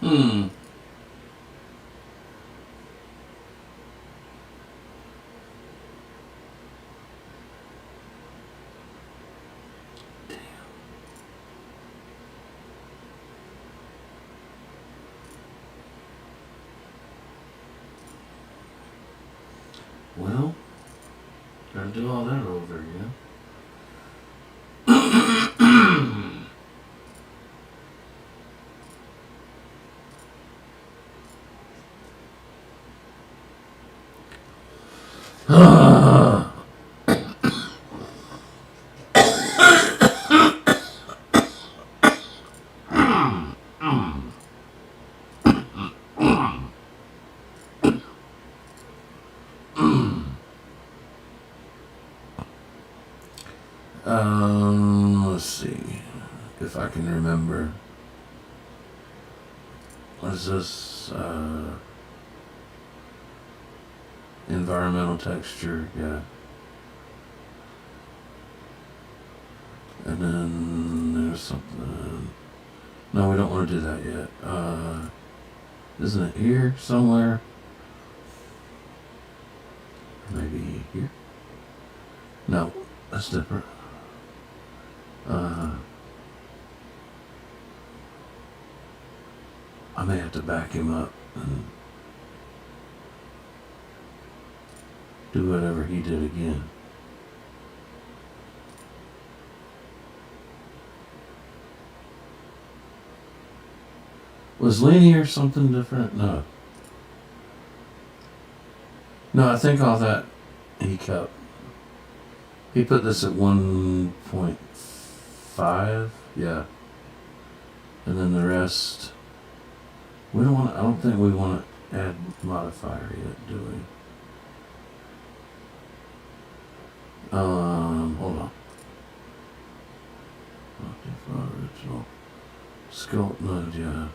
Hmm. Well, gotta do all that over again. Let's see if I can remember. What is this? Environmental texture, yeah. And then there's something. No, we don't want to do that yet. Isn't it here somewhere? Maybe here? No, that's different. I may have to back him up and do whatever he did again. Was linear something different? No. No, I think all that he kept. He put this at 1.5, yeah. And then the rest, we don't want. I don't think we want to add modifier yet, do we? Hold on. Original sculpt node, yeah.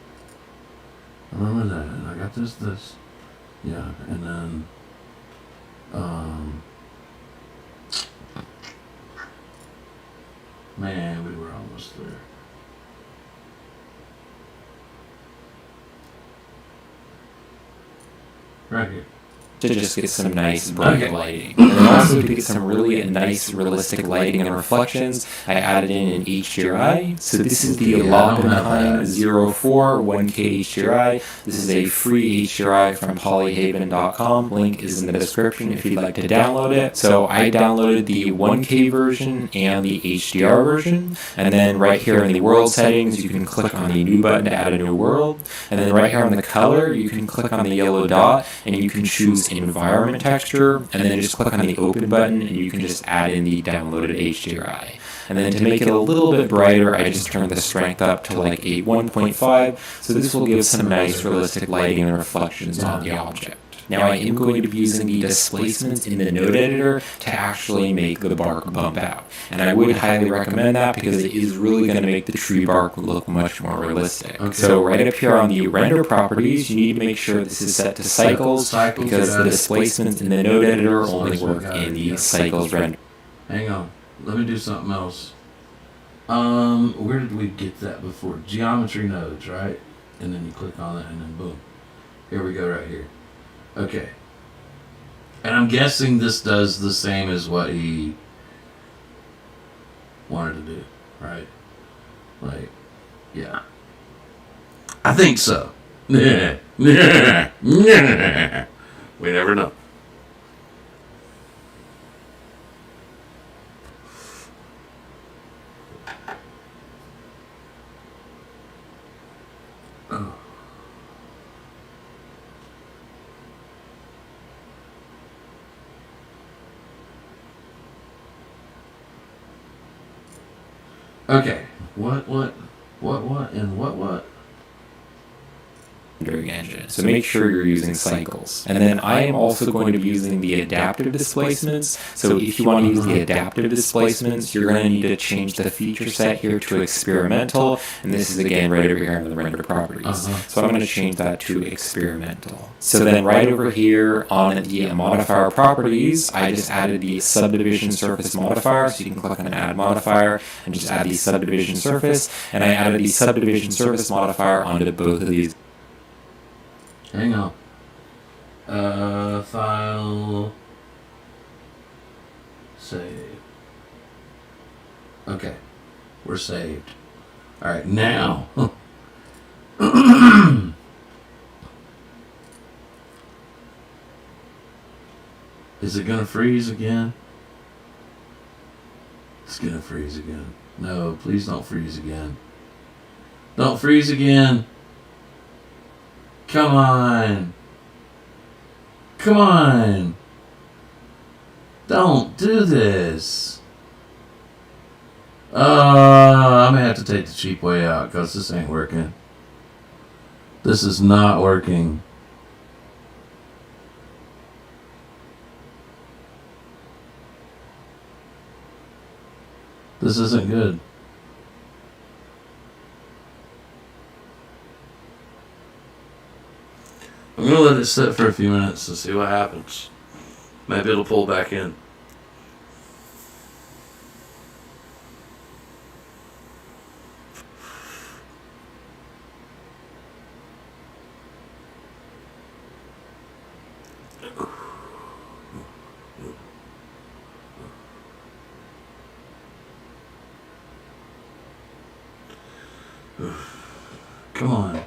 I remember that, and I got this, yeah, and then, man, we were almost there. Right here. To just get some nice bright lighting. And then also to get some really nice realistic lighting and reflections, I added in an HDRI. So this is the Loppenheim 04 1K HDRI. This is a free HDRI from polyhaven.com. Link is in the description if you'd like to download it. So I downloaded the 1K version and the HDR version. And then right here in the world settings, you can click on the new button to add a new world. And then right here on the color, you can click on the yellow dot and you can choose environment texture, and then just click on the open button and you can just add in the downloaded HDRI. And then to make it a little bit brighter, I just turned the strength up to like a 1.5, so this will give some nice realistic lighting and reflections on the object. Now I am going to be using the displacements in the node editor to actually make the bark bump out. And I would highly recommend that because it is really going to make the tree bark look much more realistic. Okay. So right up here on the render properties, you need to make sure this is set to cycles because the displacements in the node editor only work in the cycles render. Hang on, let me do something else. Where did we get that before? Geometry nodes, right? And then you click on it and then boom. Here we go right here. Okay. And I'm guessing this does the same as what he wanted to do, right? Like, yeah. I think so. We never know. Oh. Okay. What, and what? Engine. So make sure you're using cycles. And then I am also going to be using the adaptive displacements. So if you want to use the adaptive displacements, you're going to need to change the feature set here to experimental. And this is again right over here in the render properties. So I'm going to change that to experimental. So then right over here on the modifier properties, I just added the subdivision surface modifier. So you can click on add modifier and just add the subdivision surface. And I added the subdivision surface modifier onto both of these. Hang on. File. Save. Okay. We're saved. Alright, now. Is it gonna freeze again? It's gonna freeze again. No, please don't freeze again. Don't freeze again. Come on. Come on. Don't do this. I'm gonna have to take the cheap way out because this ain't working. This is not working. This isn't good. I'm gonna let it sit for a few minutes and see what happens. Maybe it'll pull back in. Come on.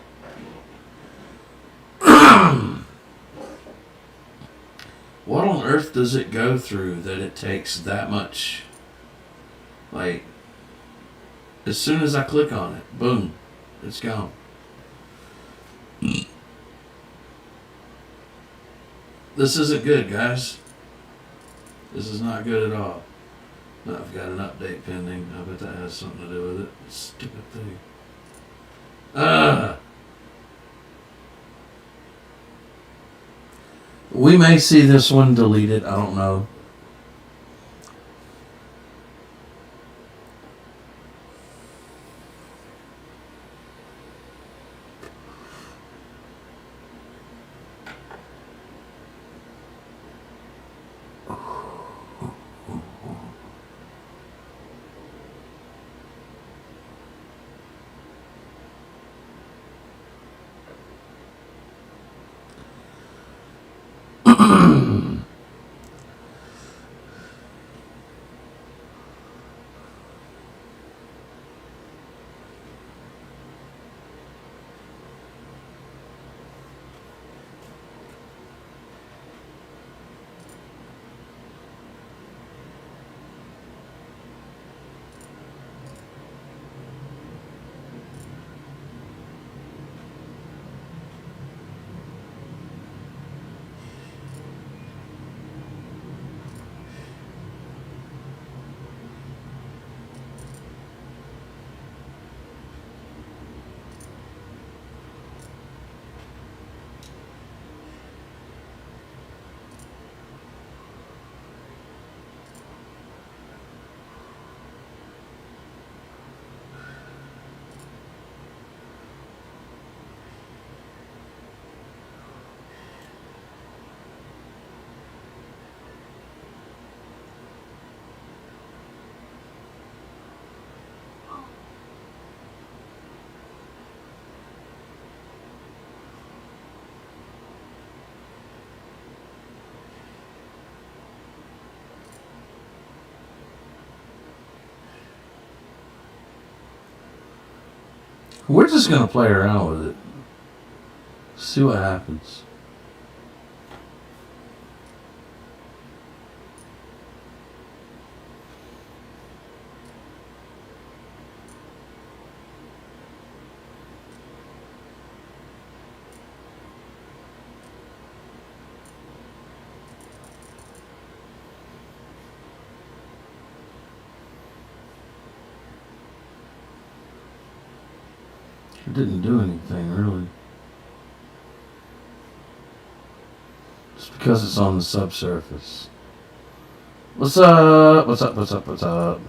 What What on earth does it go through that it takes that much? Like, as soon as I click on it, boom, it's gone. This isn't good, guys. This is not good at all. No, I've got an update pending. I bet that has something to do with it. Stupid thing. We may see this one deleted. I don't know. We're just gonna play around with it. See what happens. It didn't do anything really. Just because it's on the subsurface. What's up? What's up? What's up? What's up?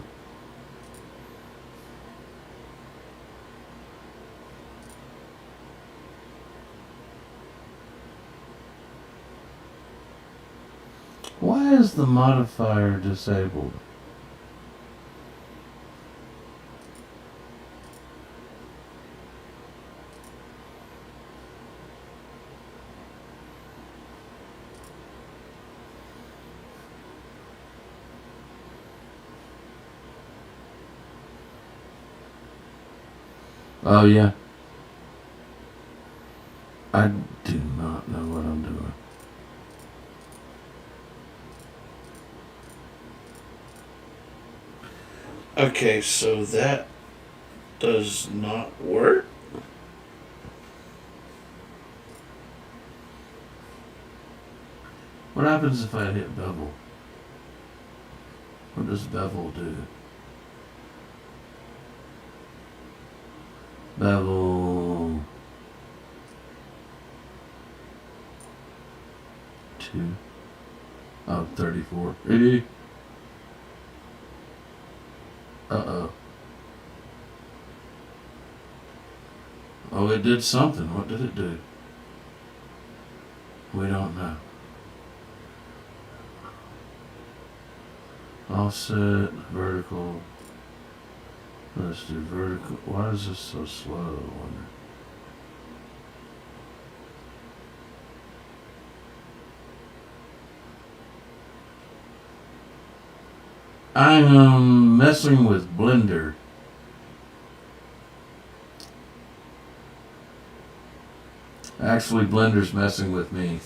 Why is the modifier disabled? Oh yeah. I do not know what I'm doing. Okay, so that does not work. What happens if I hit bevel? What does bevel do? Bevel 2. Oh, 34. Uh-oh. Oh, it did something. What did it do? We don't know. Offset, vertical. Let's do vertical. Why is this so slow, I wonder? I'm messing with Blender. Actually, Blender's messing with me.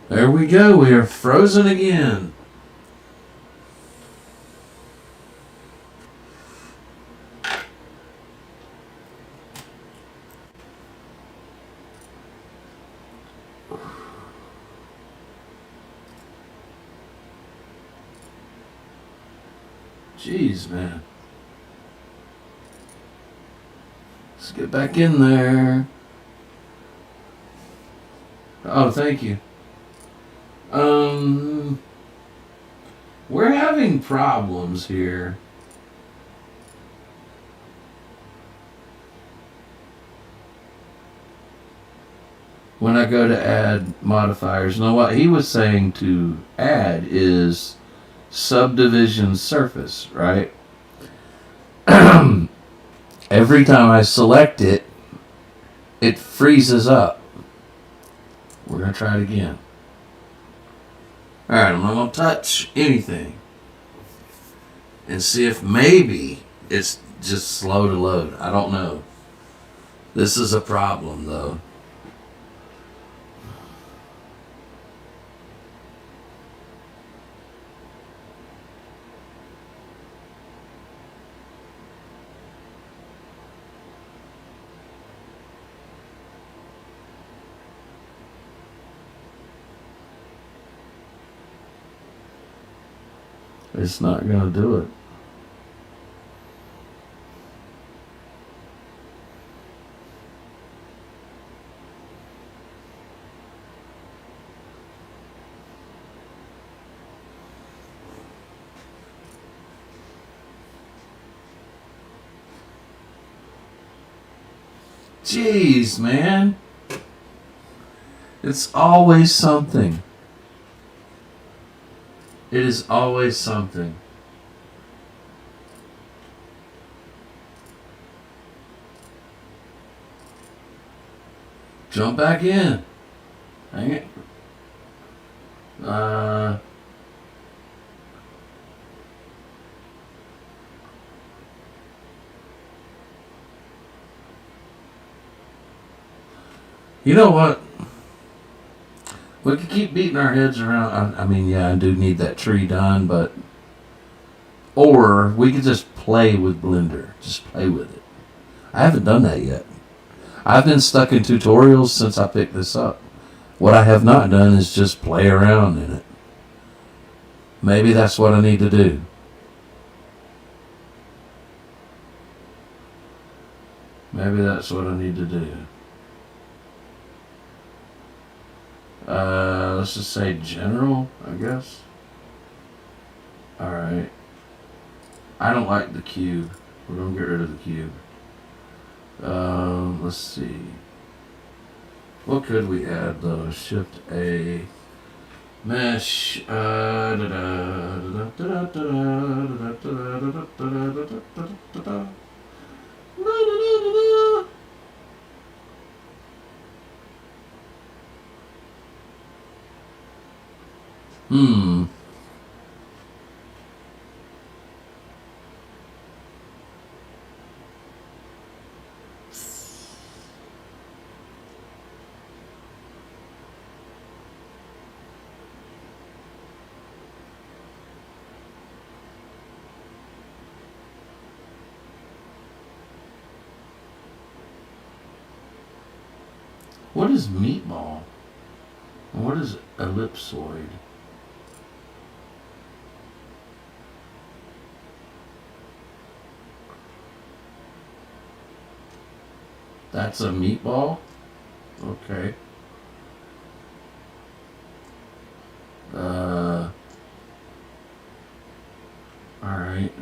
There we go. We are frozen again. Jeez, man. Let's get back in there. Oh, thank you. We're having problems here. When I go to add modifiers, now what he was saying to add is subdivision surface, right? Every time I select it, it freezes up. We're going to try it again. Alright, I'm not going to touch anything. And see if maybe it's just slow to load. I don't know. This is a problem, though. It's not going to do it. Jeez, man. It's always something. It is always something. Jump back in. Hang it. You know what? We could keep beating our heads around. I mean, yeah, I do need that tree done, but. Or we could just play with Blender. Just play with it. I haven't done that yet. I've been stuck in tutorials since I picked this up. What I have not done is just play around in it. Maybe that's what I need to do. Maybe that's what I need to do. Let's just say general, I guess. Alright. I don't like the cube. We're going to get rid of the cube. Let's see. What could we add though? Shift A. Mesh. What is meatball? And what is ellipsoid? That's a meatball? Okay. Alright.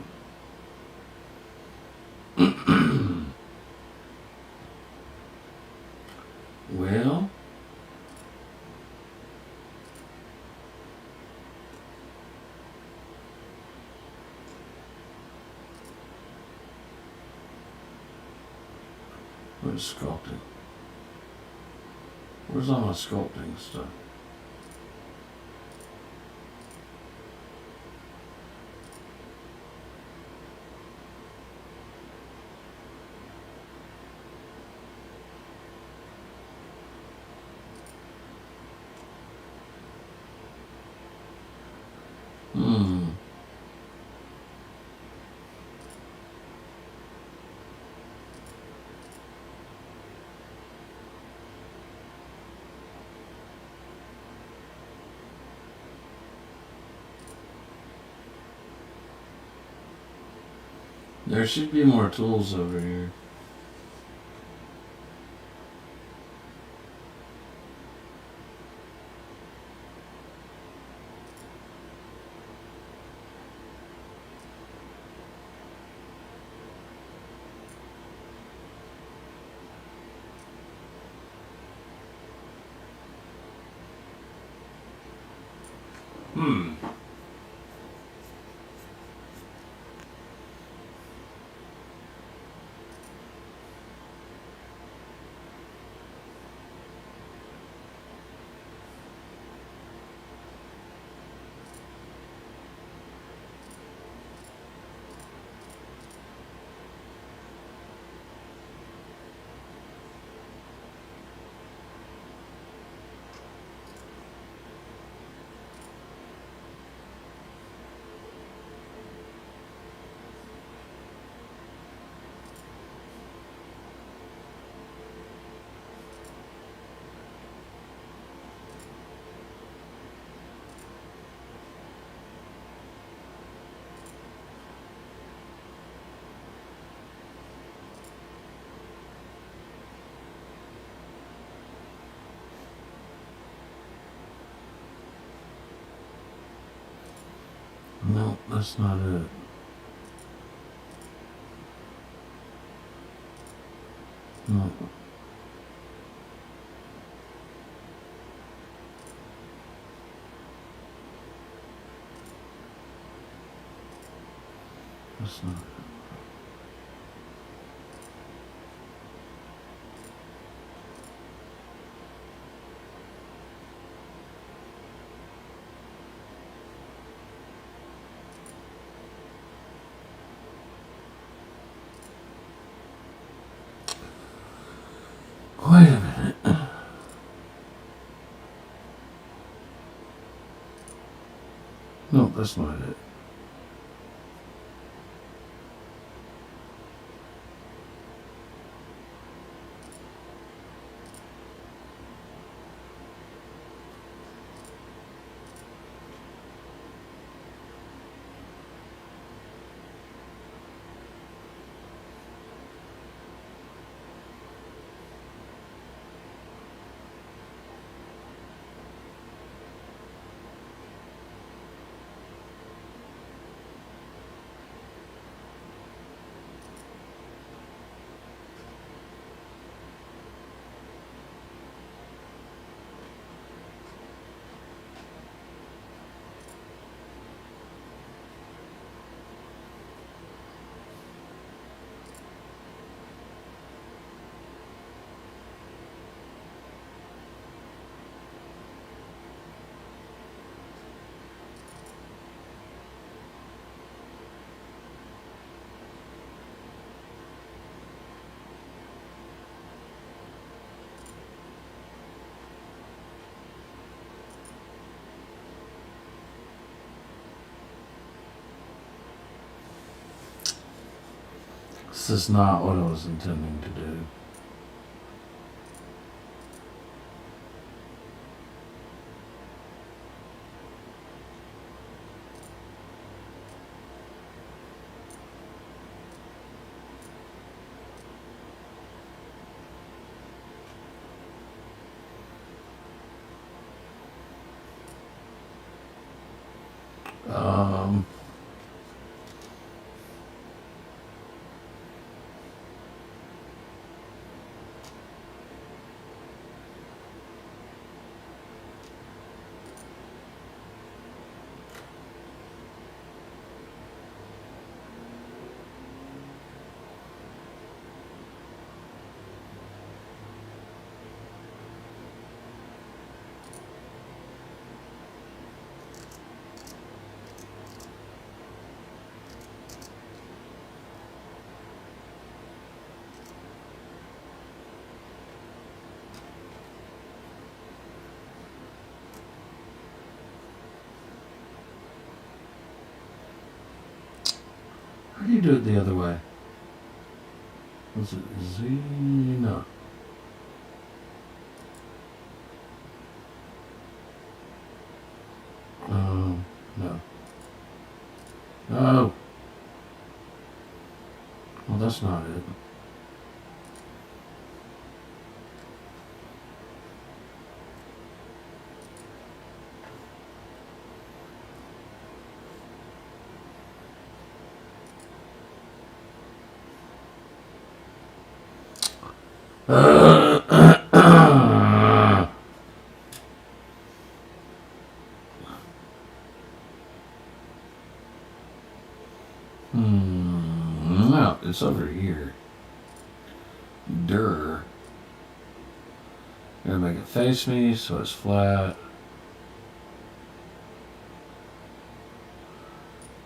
Well. Where's sculpting? Where's all my sculpting stuff? There should be more tools over here. No, that's not it. No. That's not it. Wait a minute. No, that's not it. This is not what I was intending to do. Um, how do you do it the other way? Was it Z? No. No. No. that's not it. No, it's over here. Gotta make it face me so it's flat.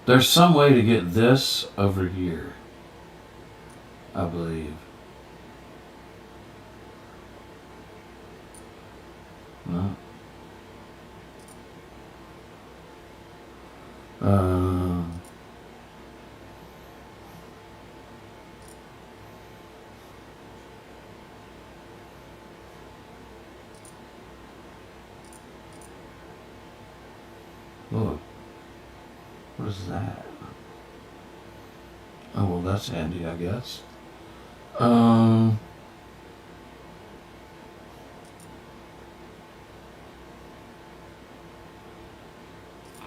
There's some way to get this over here, I believe. No. Look. What is that? Oh, well, that's handy, I guess. What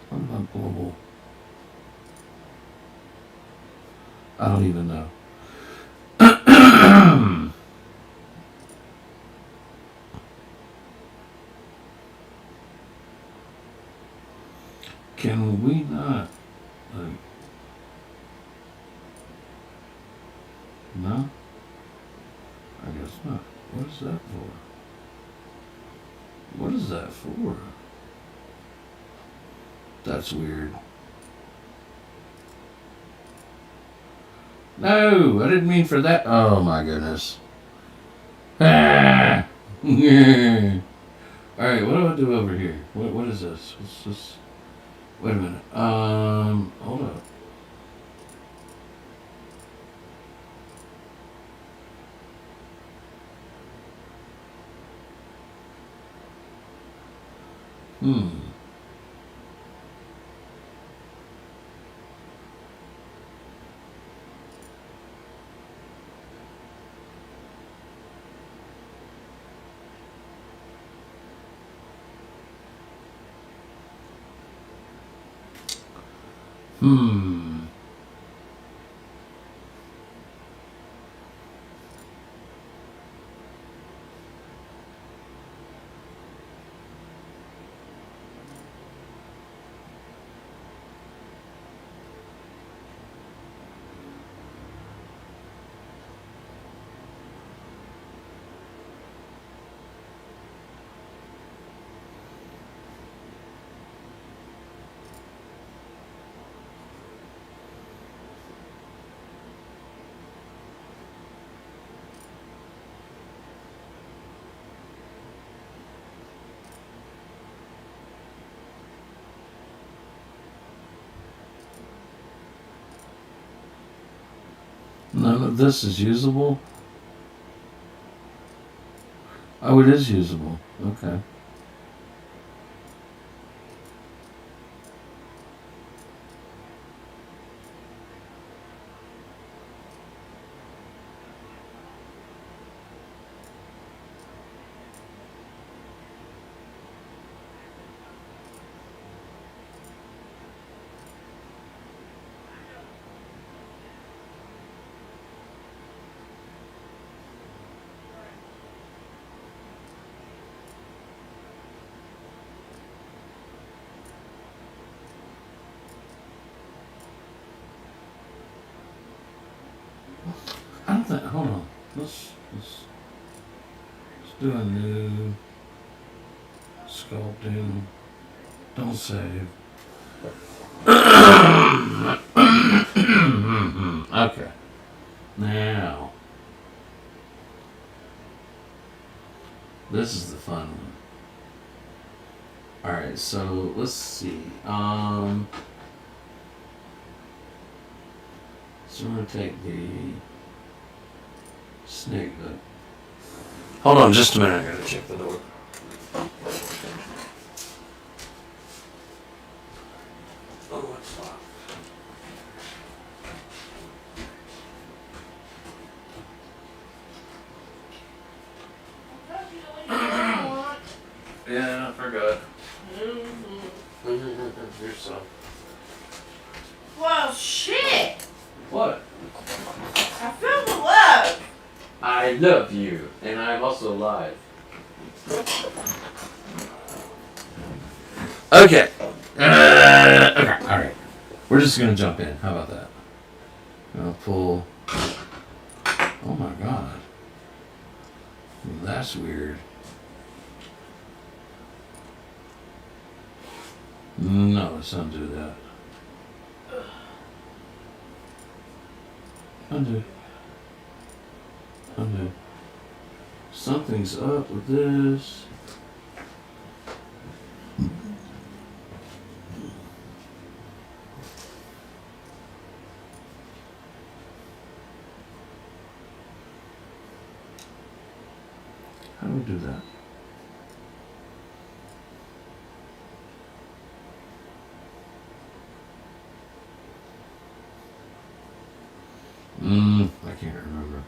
about global? I don't even know. Can we not? Like, no? I guess not. What is that for? What is that for? That's weird. No, I didn't mean for that. Oh my goodness. Ah! Alright, what do I do over here? What is this? What's this? Wait a minute. Hold up. Hmm. None of this is usable? Oh, it is usable. Okay. I don't think. Hold on. Let's do a new sculpting. Don't save. Okay. Now, this is the fun one. All right. So let's see. So I'm gonna take the snake hook. Hold on just a minute, I gotta check the door. Oh, it's locked. Yeah, I forgot. Mm-hmm. Here's some. Well, shit! What? I feel the love. I love you, and I'm also alive. Okay. Okay. All right. We're just gonna jump in. How about that? I'll pull. Oh my god. That's weird. No, let's undo that. Undo. Undo. Something's up with this. How do we do that? I can't remember.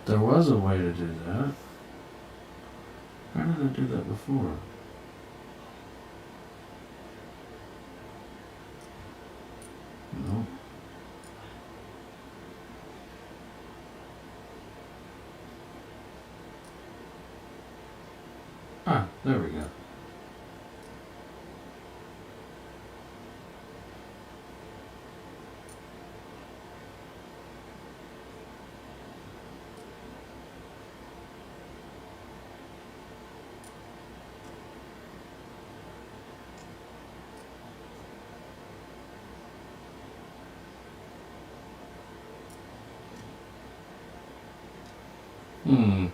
There was a way to do that. How did I do that before? No. Ah, there we go. Hmm.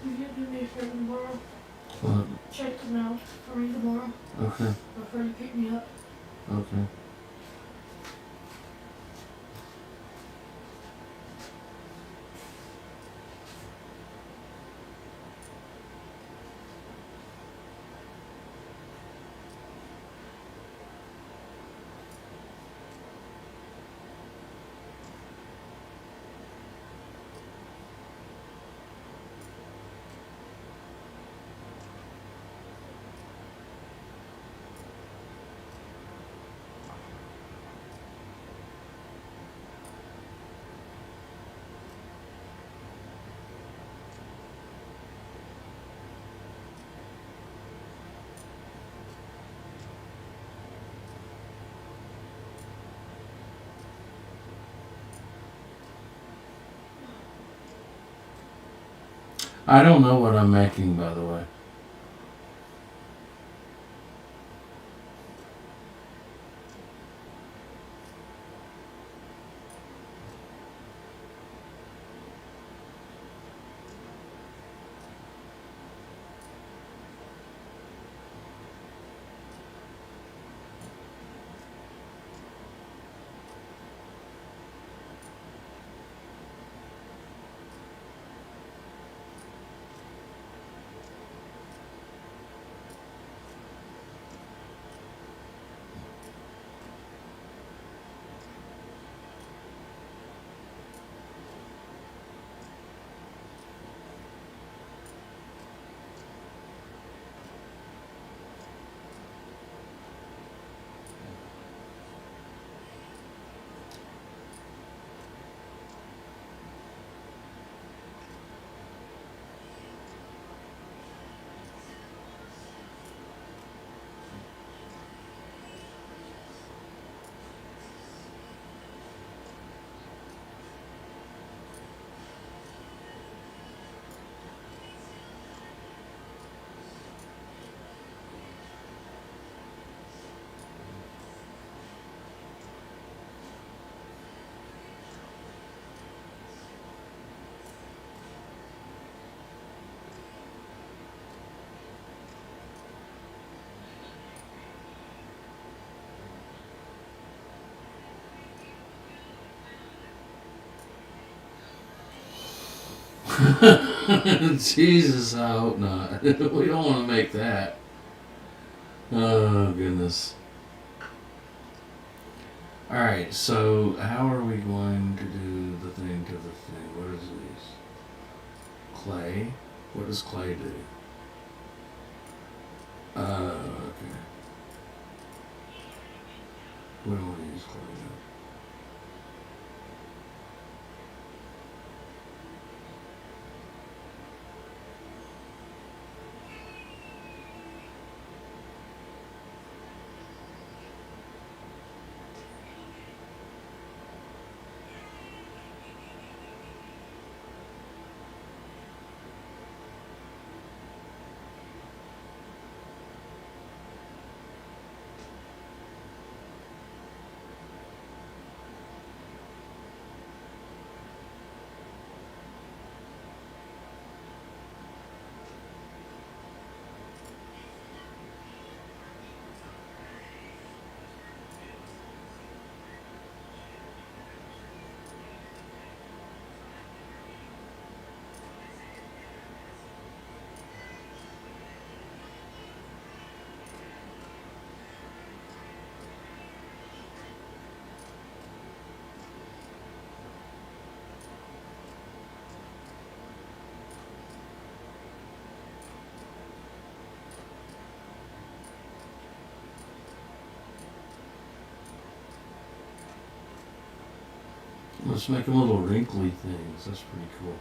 You can do me a favor tomorrow. What? Check the mail for me tomorrow Okay. before you pick me up. Okay. I don't know what I'm making, by the way. Jesus, I hope not. We don't want to make that. Oh, goodness. Alright, so how are we going to do the thing to the thing? What is these? Clay? What does clay do? Okay. We don't want to use clay now. Let's make them little wrinkly things. That's pretty cool.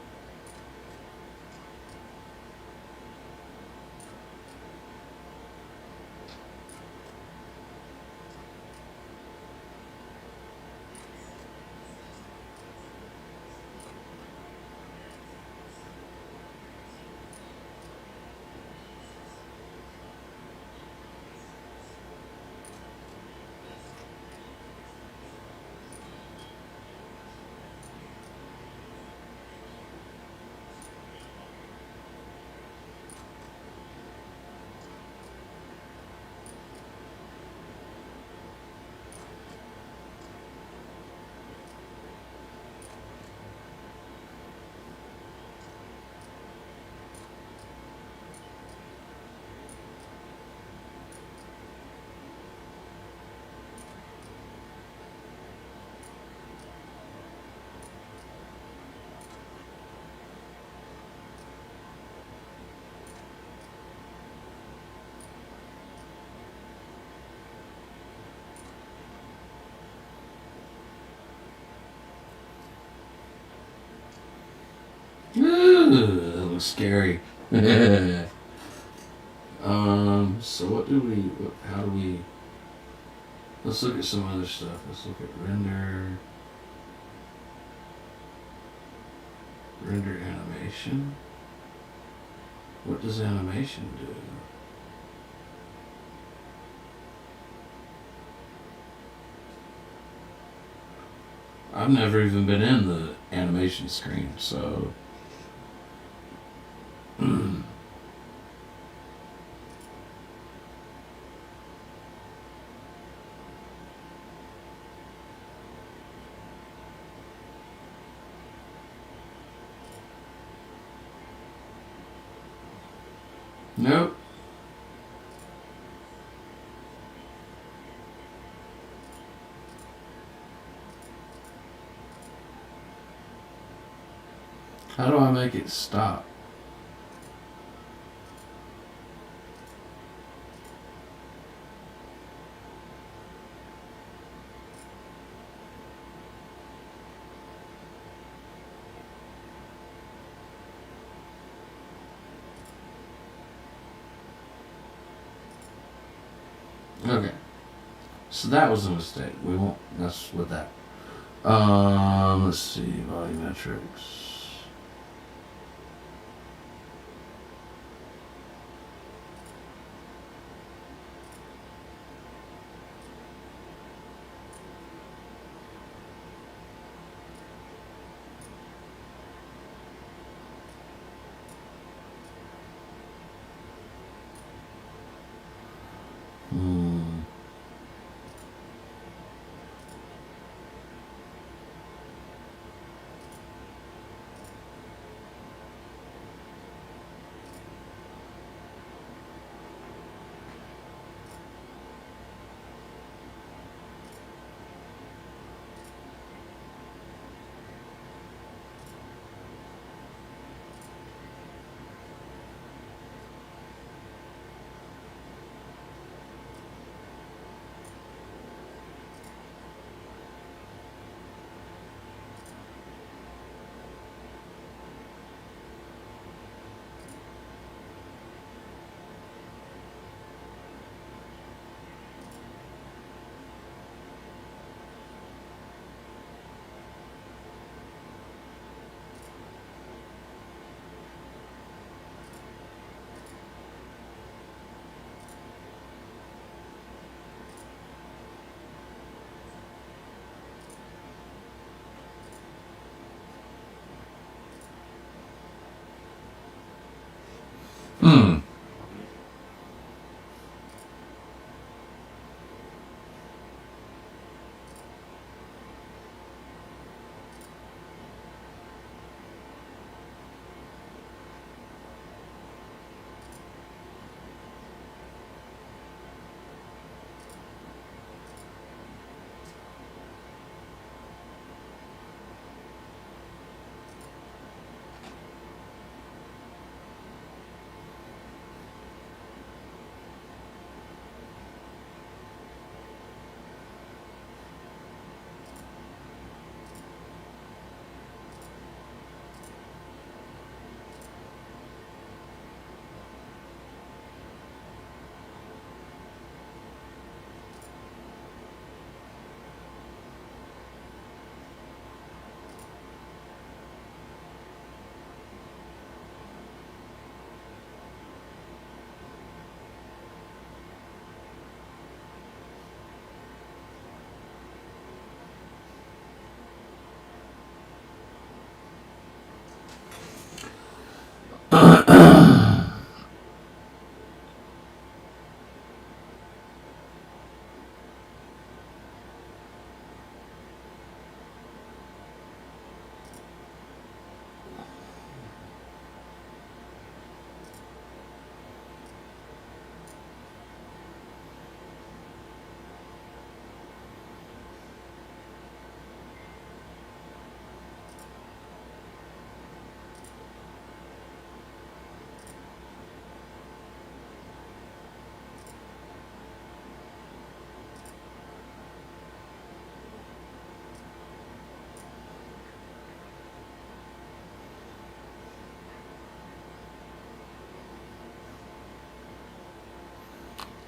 Ooh, that looks scary. So how do we, let's look at some other stuff. Let's look at render animation. What does animation do? I've never even been in the animation screen, so. Nope. How do I make it stop? Okay. So that was a mistake. We won't mess with that. Let's see, volumetrics. Hmm. Hmm.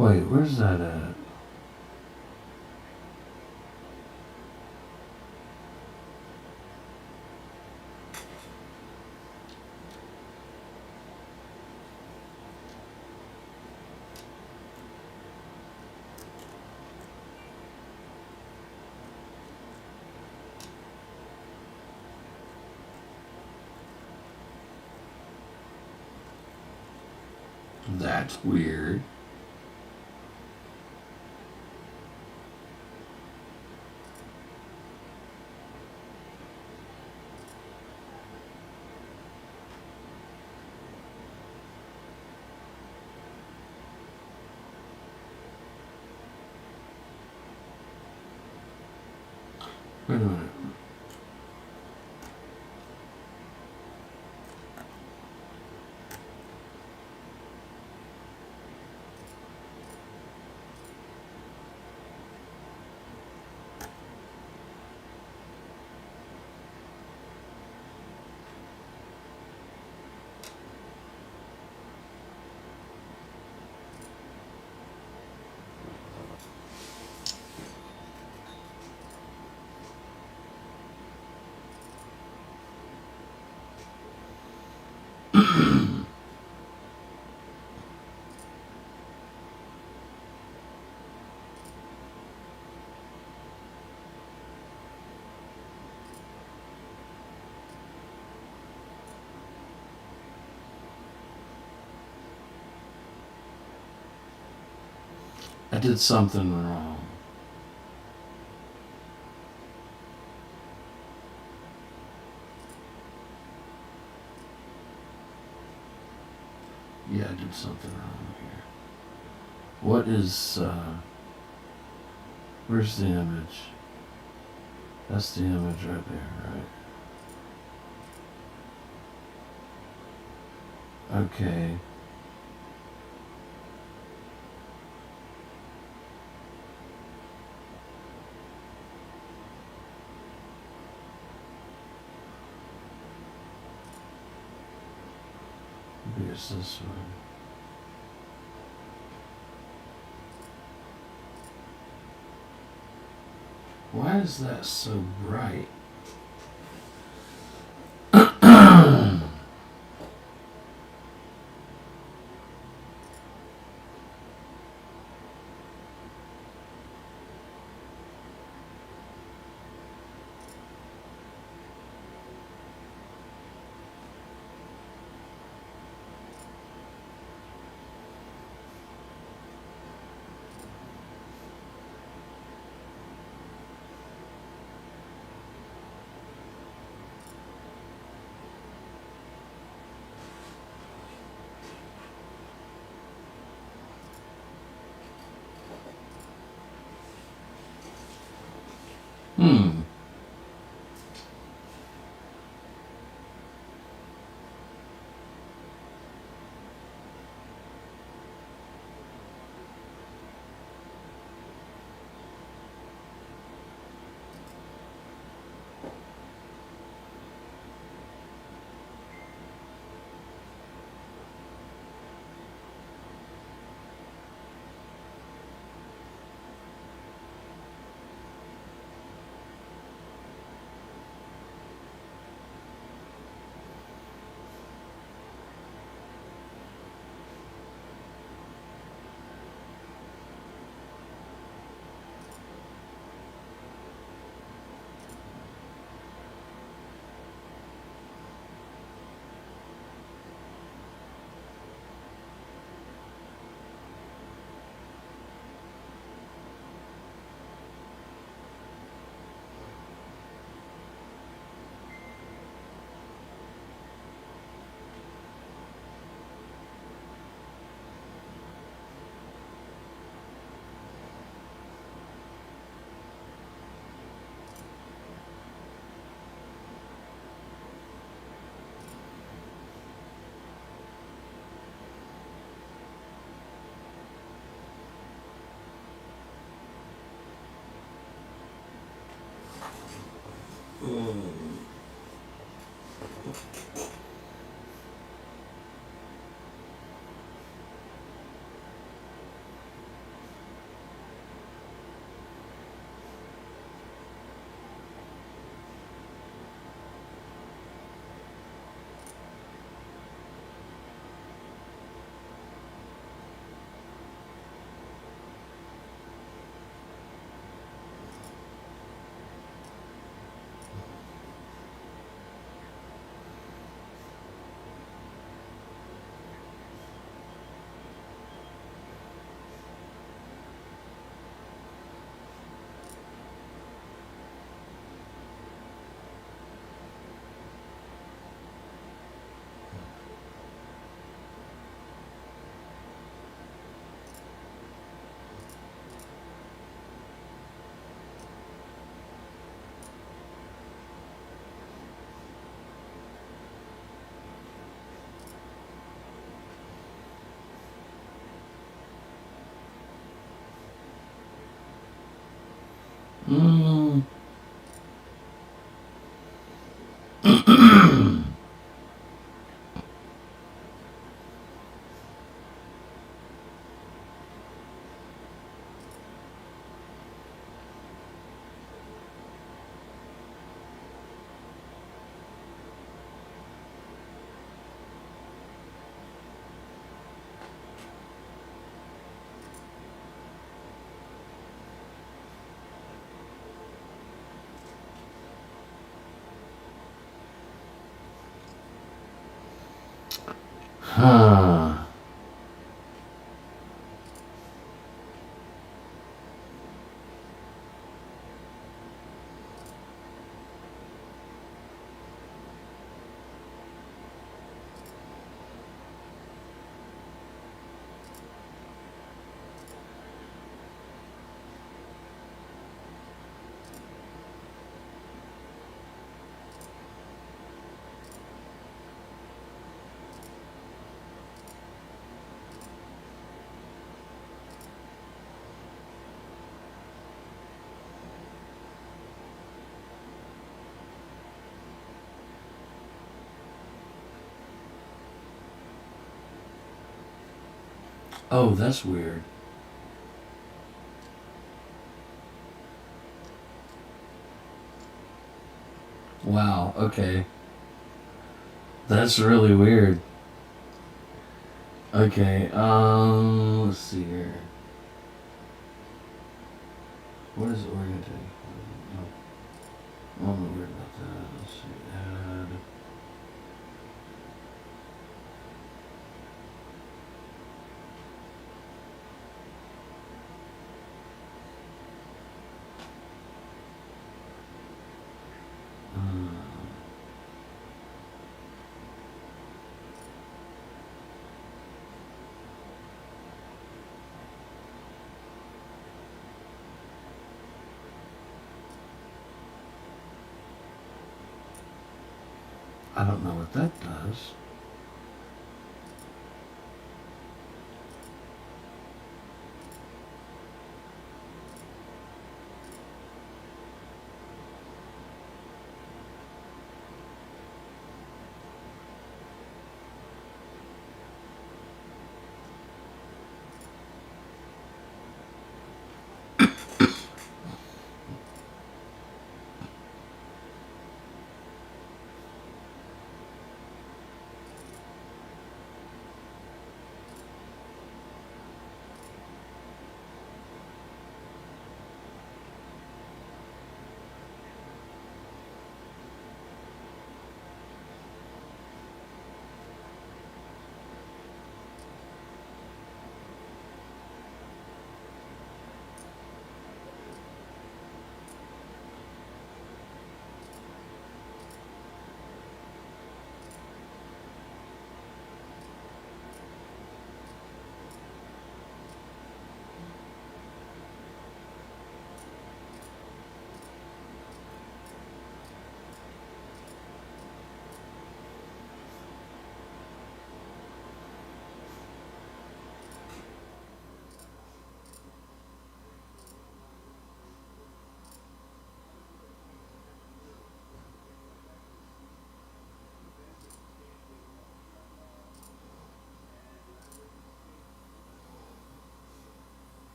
Wait, where's that at? That's weird. Wait a minute. I did something wrong. Yeah, I did something wrong here. What is, where's the image? That's the image right there, right? Okay. Maybe it's this one. Why is that so bright? Hmm. Hmm. Huh. Oh, that's weird. Wow, okay. That's really weird. Okay, let's see here. What is orienting? Oh, I'm not worried about that. Let's see. Add. I don't know what that does.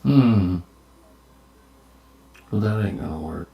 Hmm. Well, that ain't gonna work.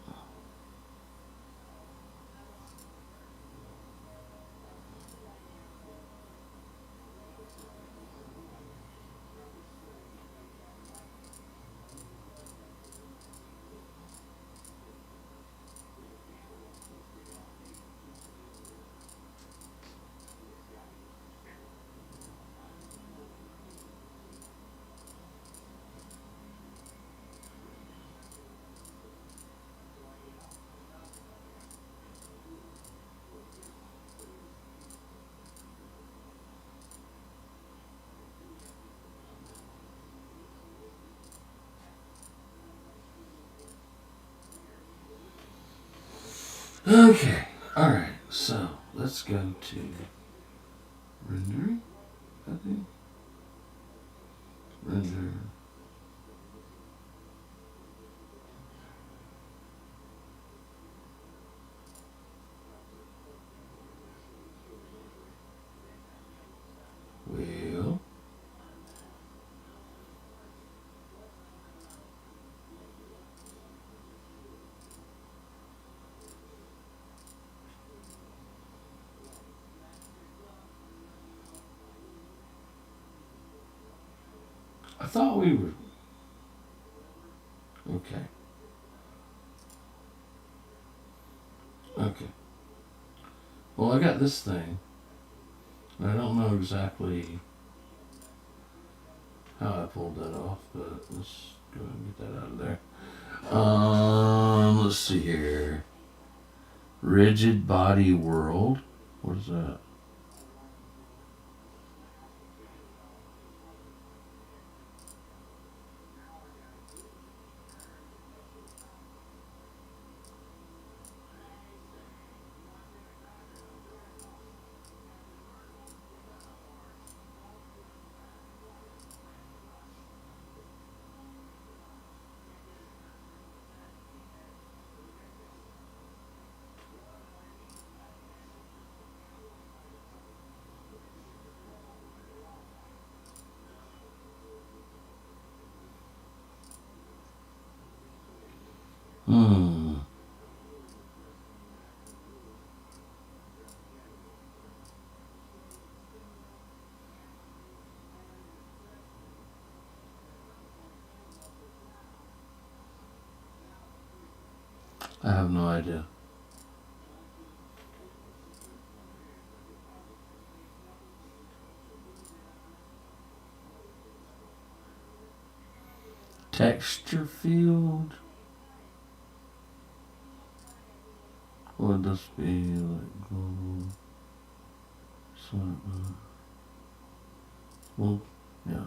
Okay. Alright, so let's go to Rendering? I think. Render. Well. I thought we were. Okay. Okay. Well, I got this thing. I don't know exactly how I pulled that off, but let's go ahead and get that out of there. Let's see here. Rigid body world. What is that? Hmm. I have no idea. Texture field? Would this be like global? So, well, yeah.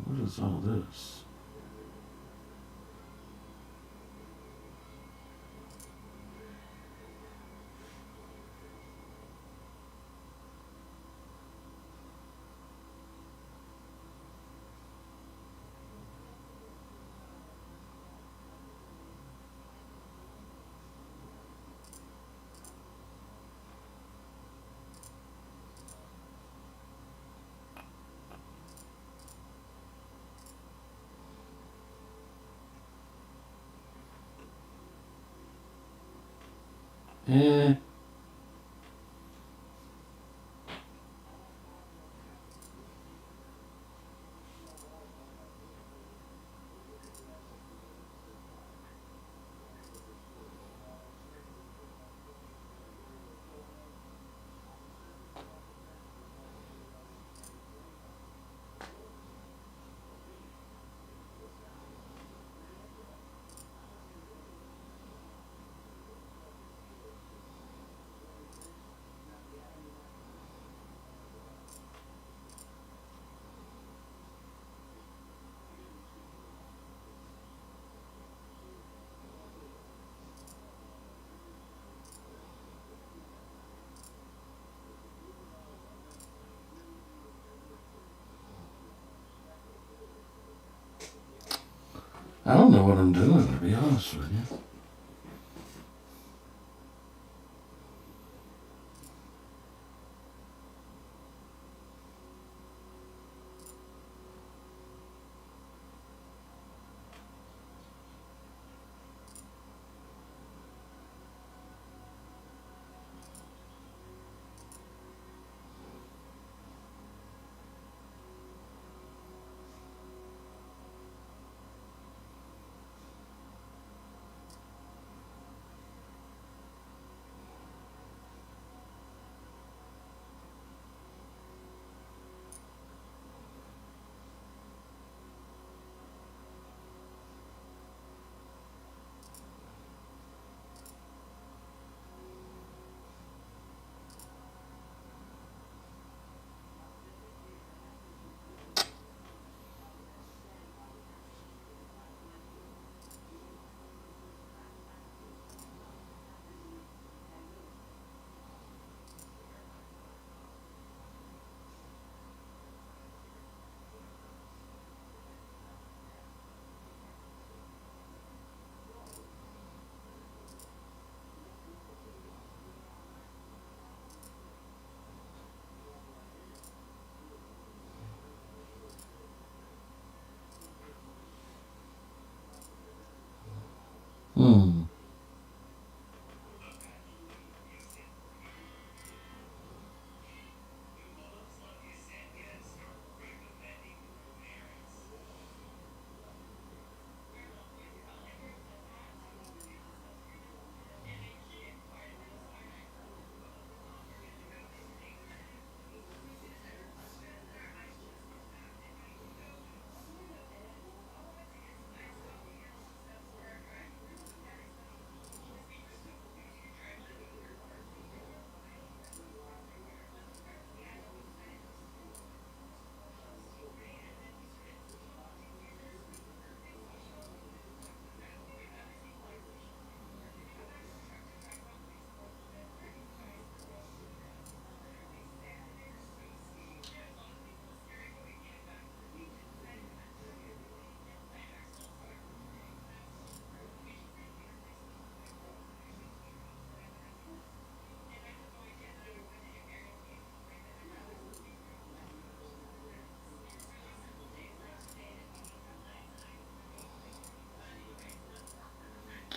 What is all this? Eh. I don't know what I'm doing, to be honest with you.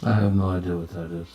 I have no idea what that is.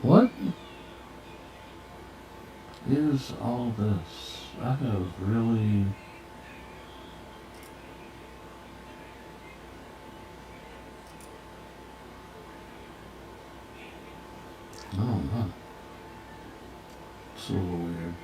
What is all this? I have really... I don't know. It's a little weird.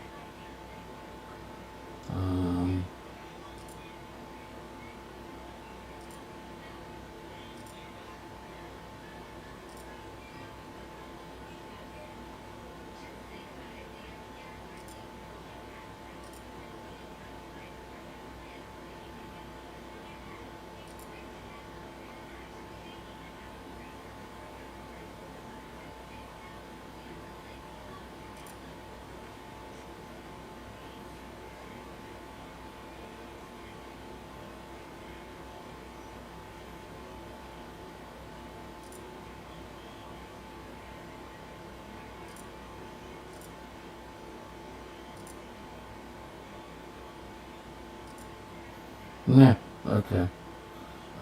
Yeah, okay.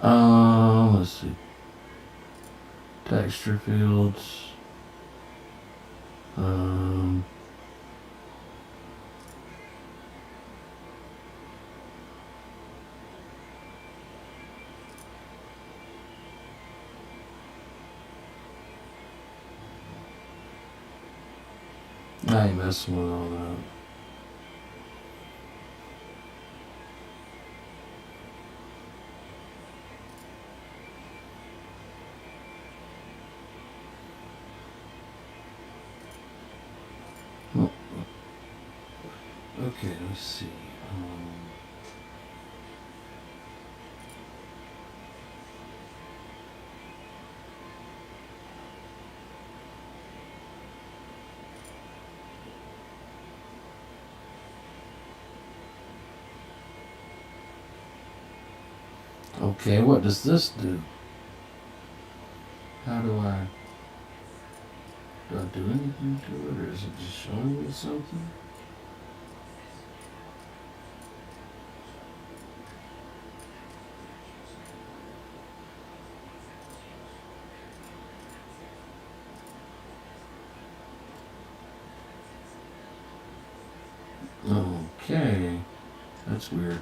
Let's see. Texture fields. I ain't messing with all that. Oh. Okay, let's see. Okay, what does this do? How do I... Do I do anything to it, or is it just showing me something? Okay, that's weird.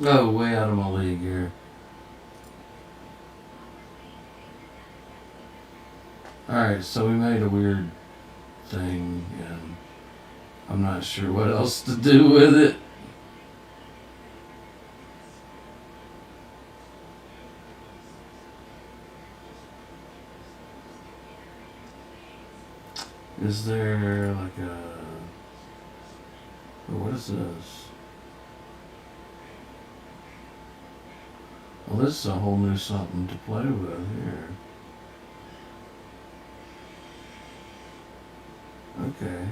Oh, way out of my league here. Alright, so we made a weird thing, and I'm not sure what else to do with it. Is there like a... What is this? Well, this is a whole new something to play with here. Okay.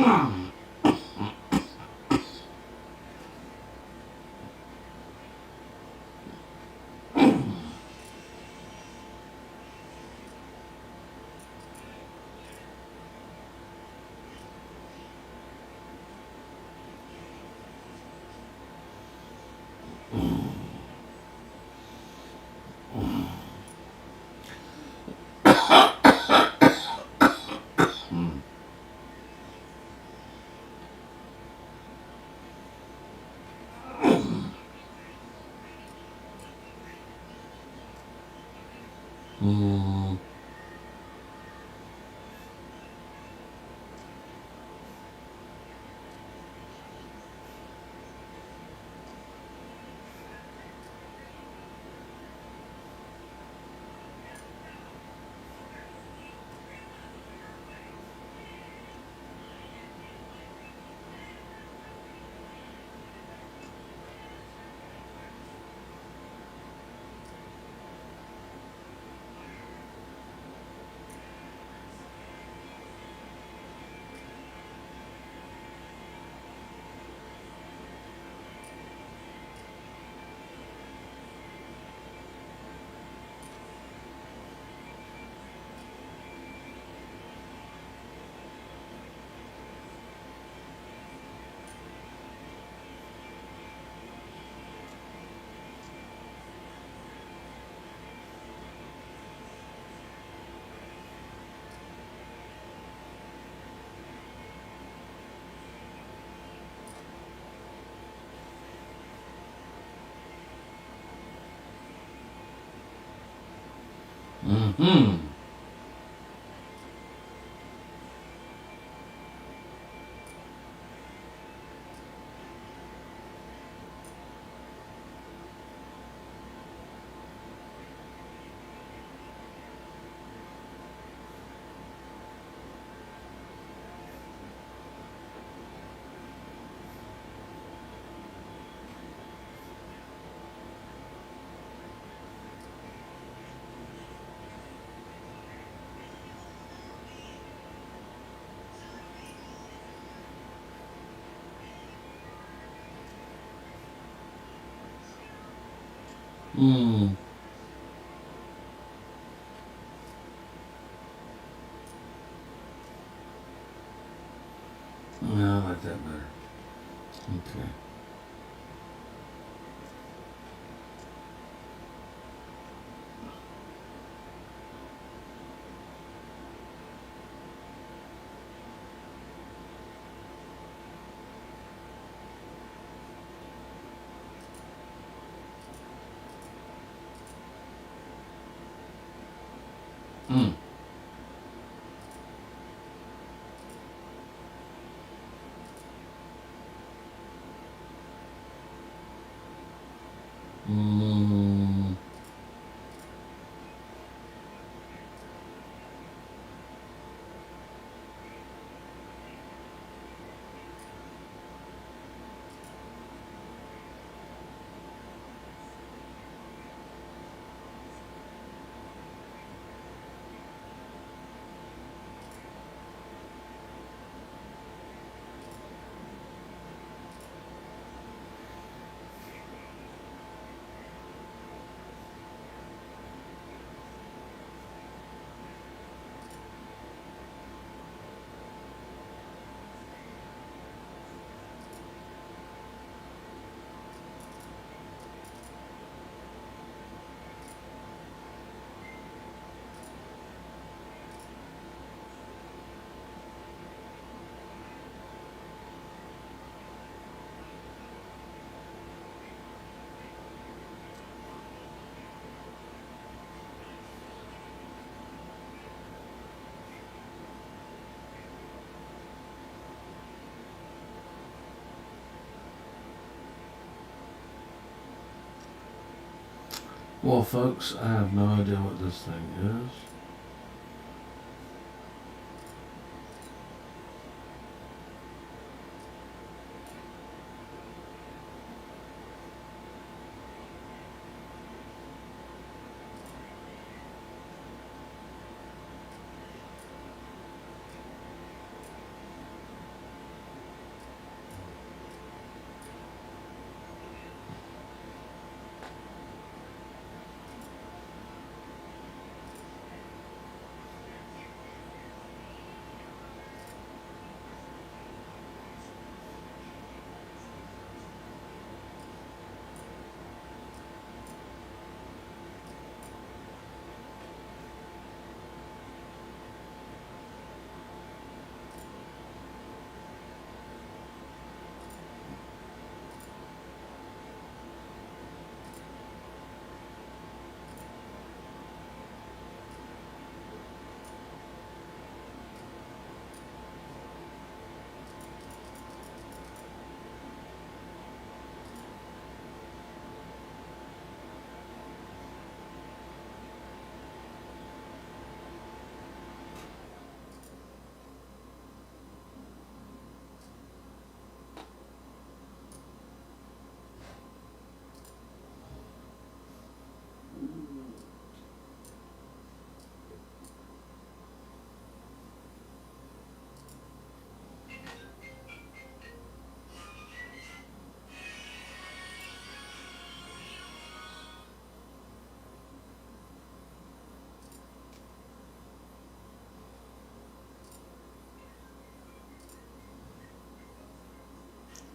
Mm. Mm-hmm. Mm. No, I like that better. Okay. Mm. Mm. Well, folks, I have no idea what this thing is.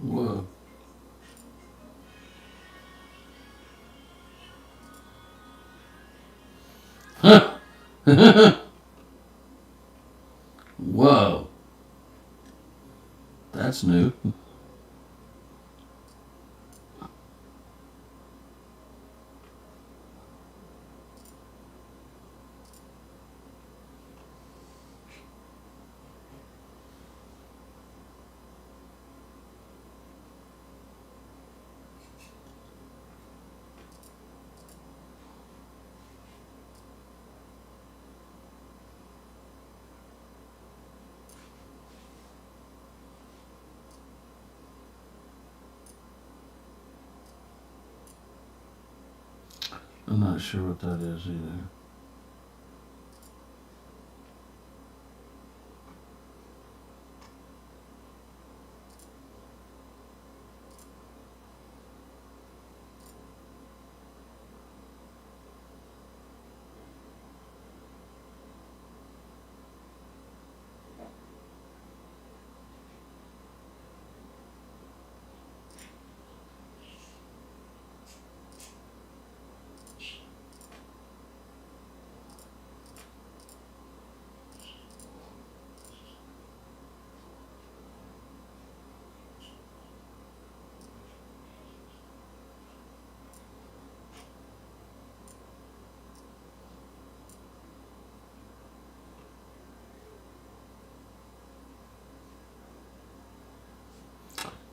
Whoa. Huh. Whoa. That's new. I'm not sure what that is either.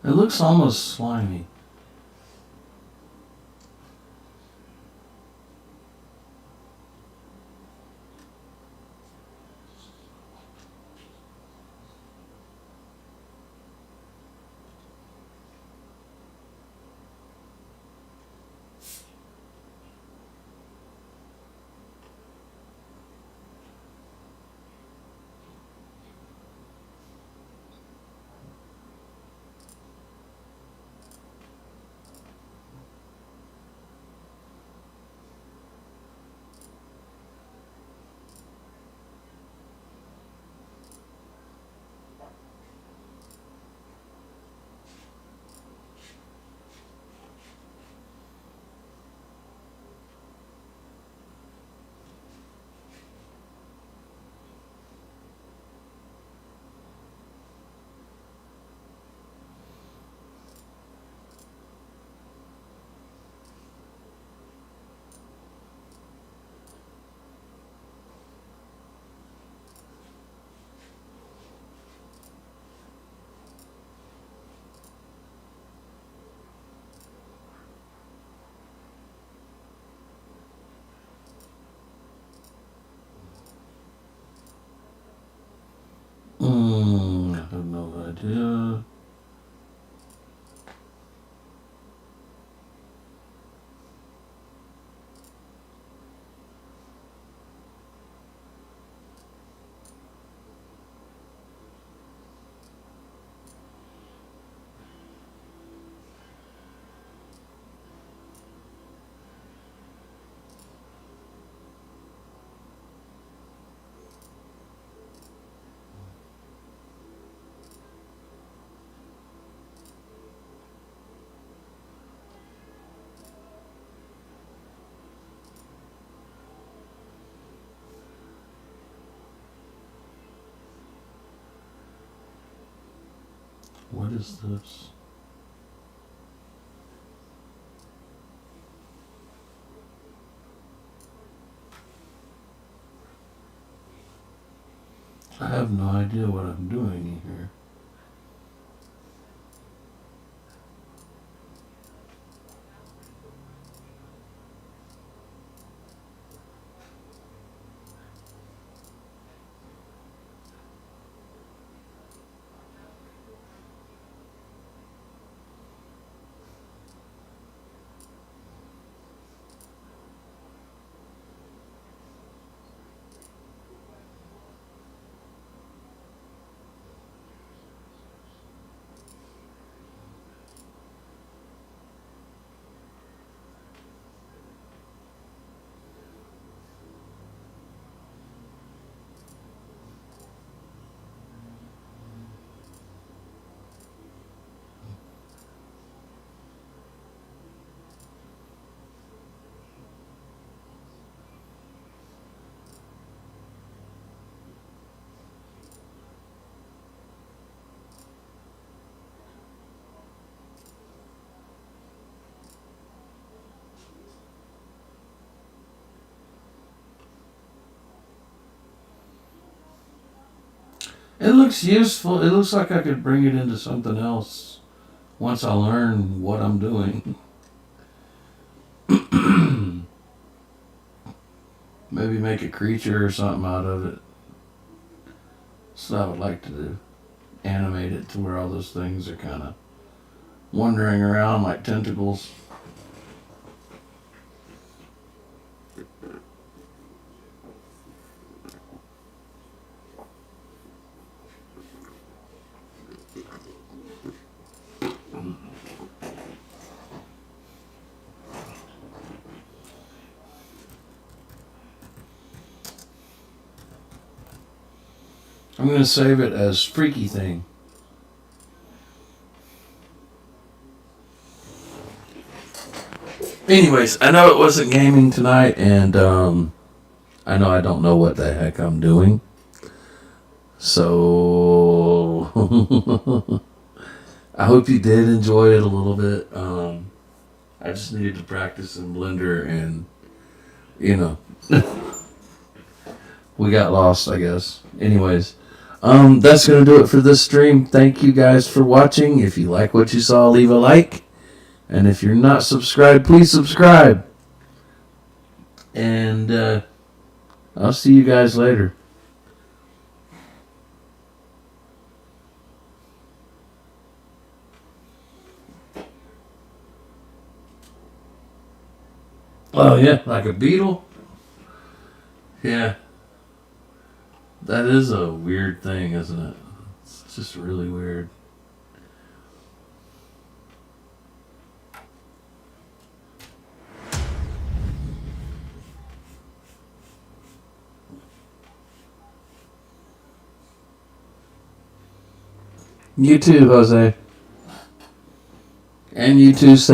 It looks almost slimy. I have no idea. What is this? I have no idea what I'm doing here. It looks useful. It looks like I could bring it into something else once I learn what I'm doing. Maybe make a creature or something out of it. That's what I would like to do. Animate it to where all those things are kind of wandering around like tentacles. I'm going to save it as Freaky Thing. Anyways, I know it wasn't gaming tonight, and I know I don't know what the heck I'm doing. So I hope you did enjoy it a little bit. I just needed to practice in Blender, and we got lost, I guess. Anyways, that's gonna do it for this stream. Thank you guys for watching. If you like what you saw, leave a like. And if you're not subscribed, please subscribe. And I'll see you guys later. Oh yeah, like a beetle? Yeah. That is a weird thing, isn't it? It's just really weird. You too, Jose. And you too, Seth.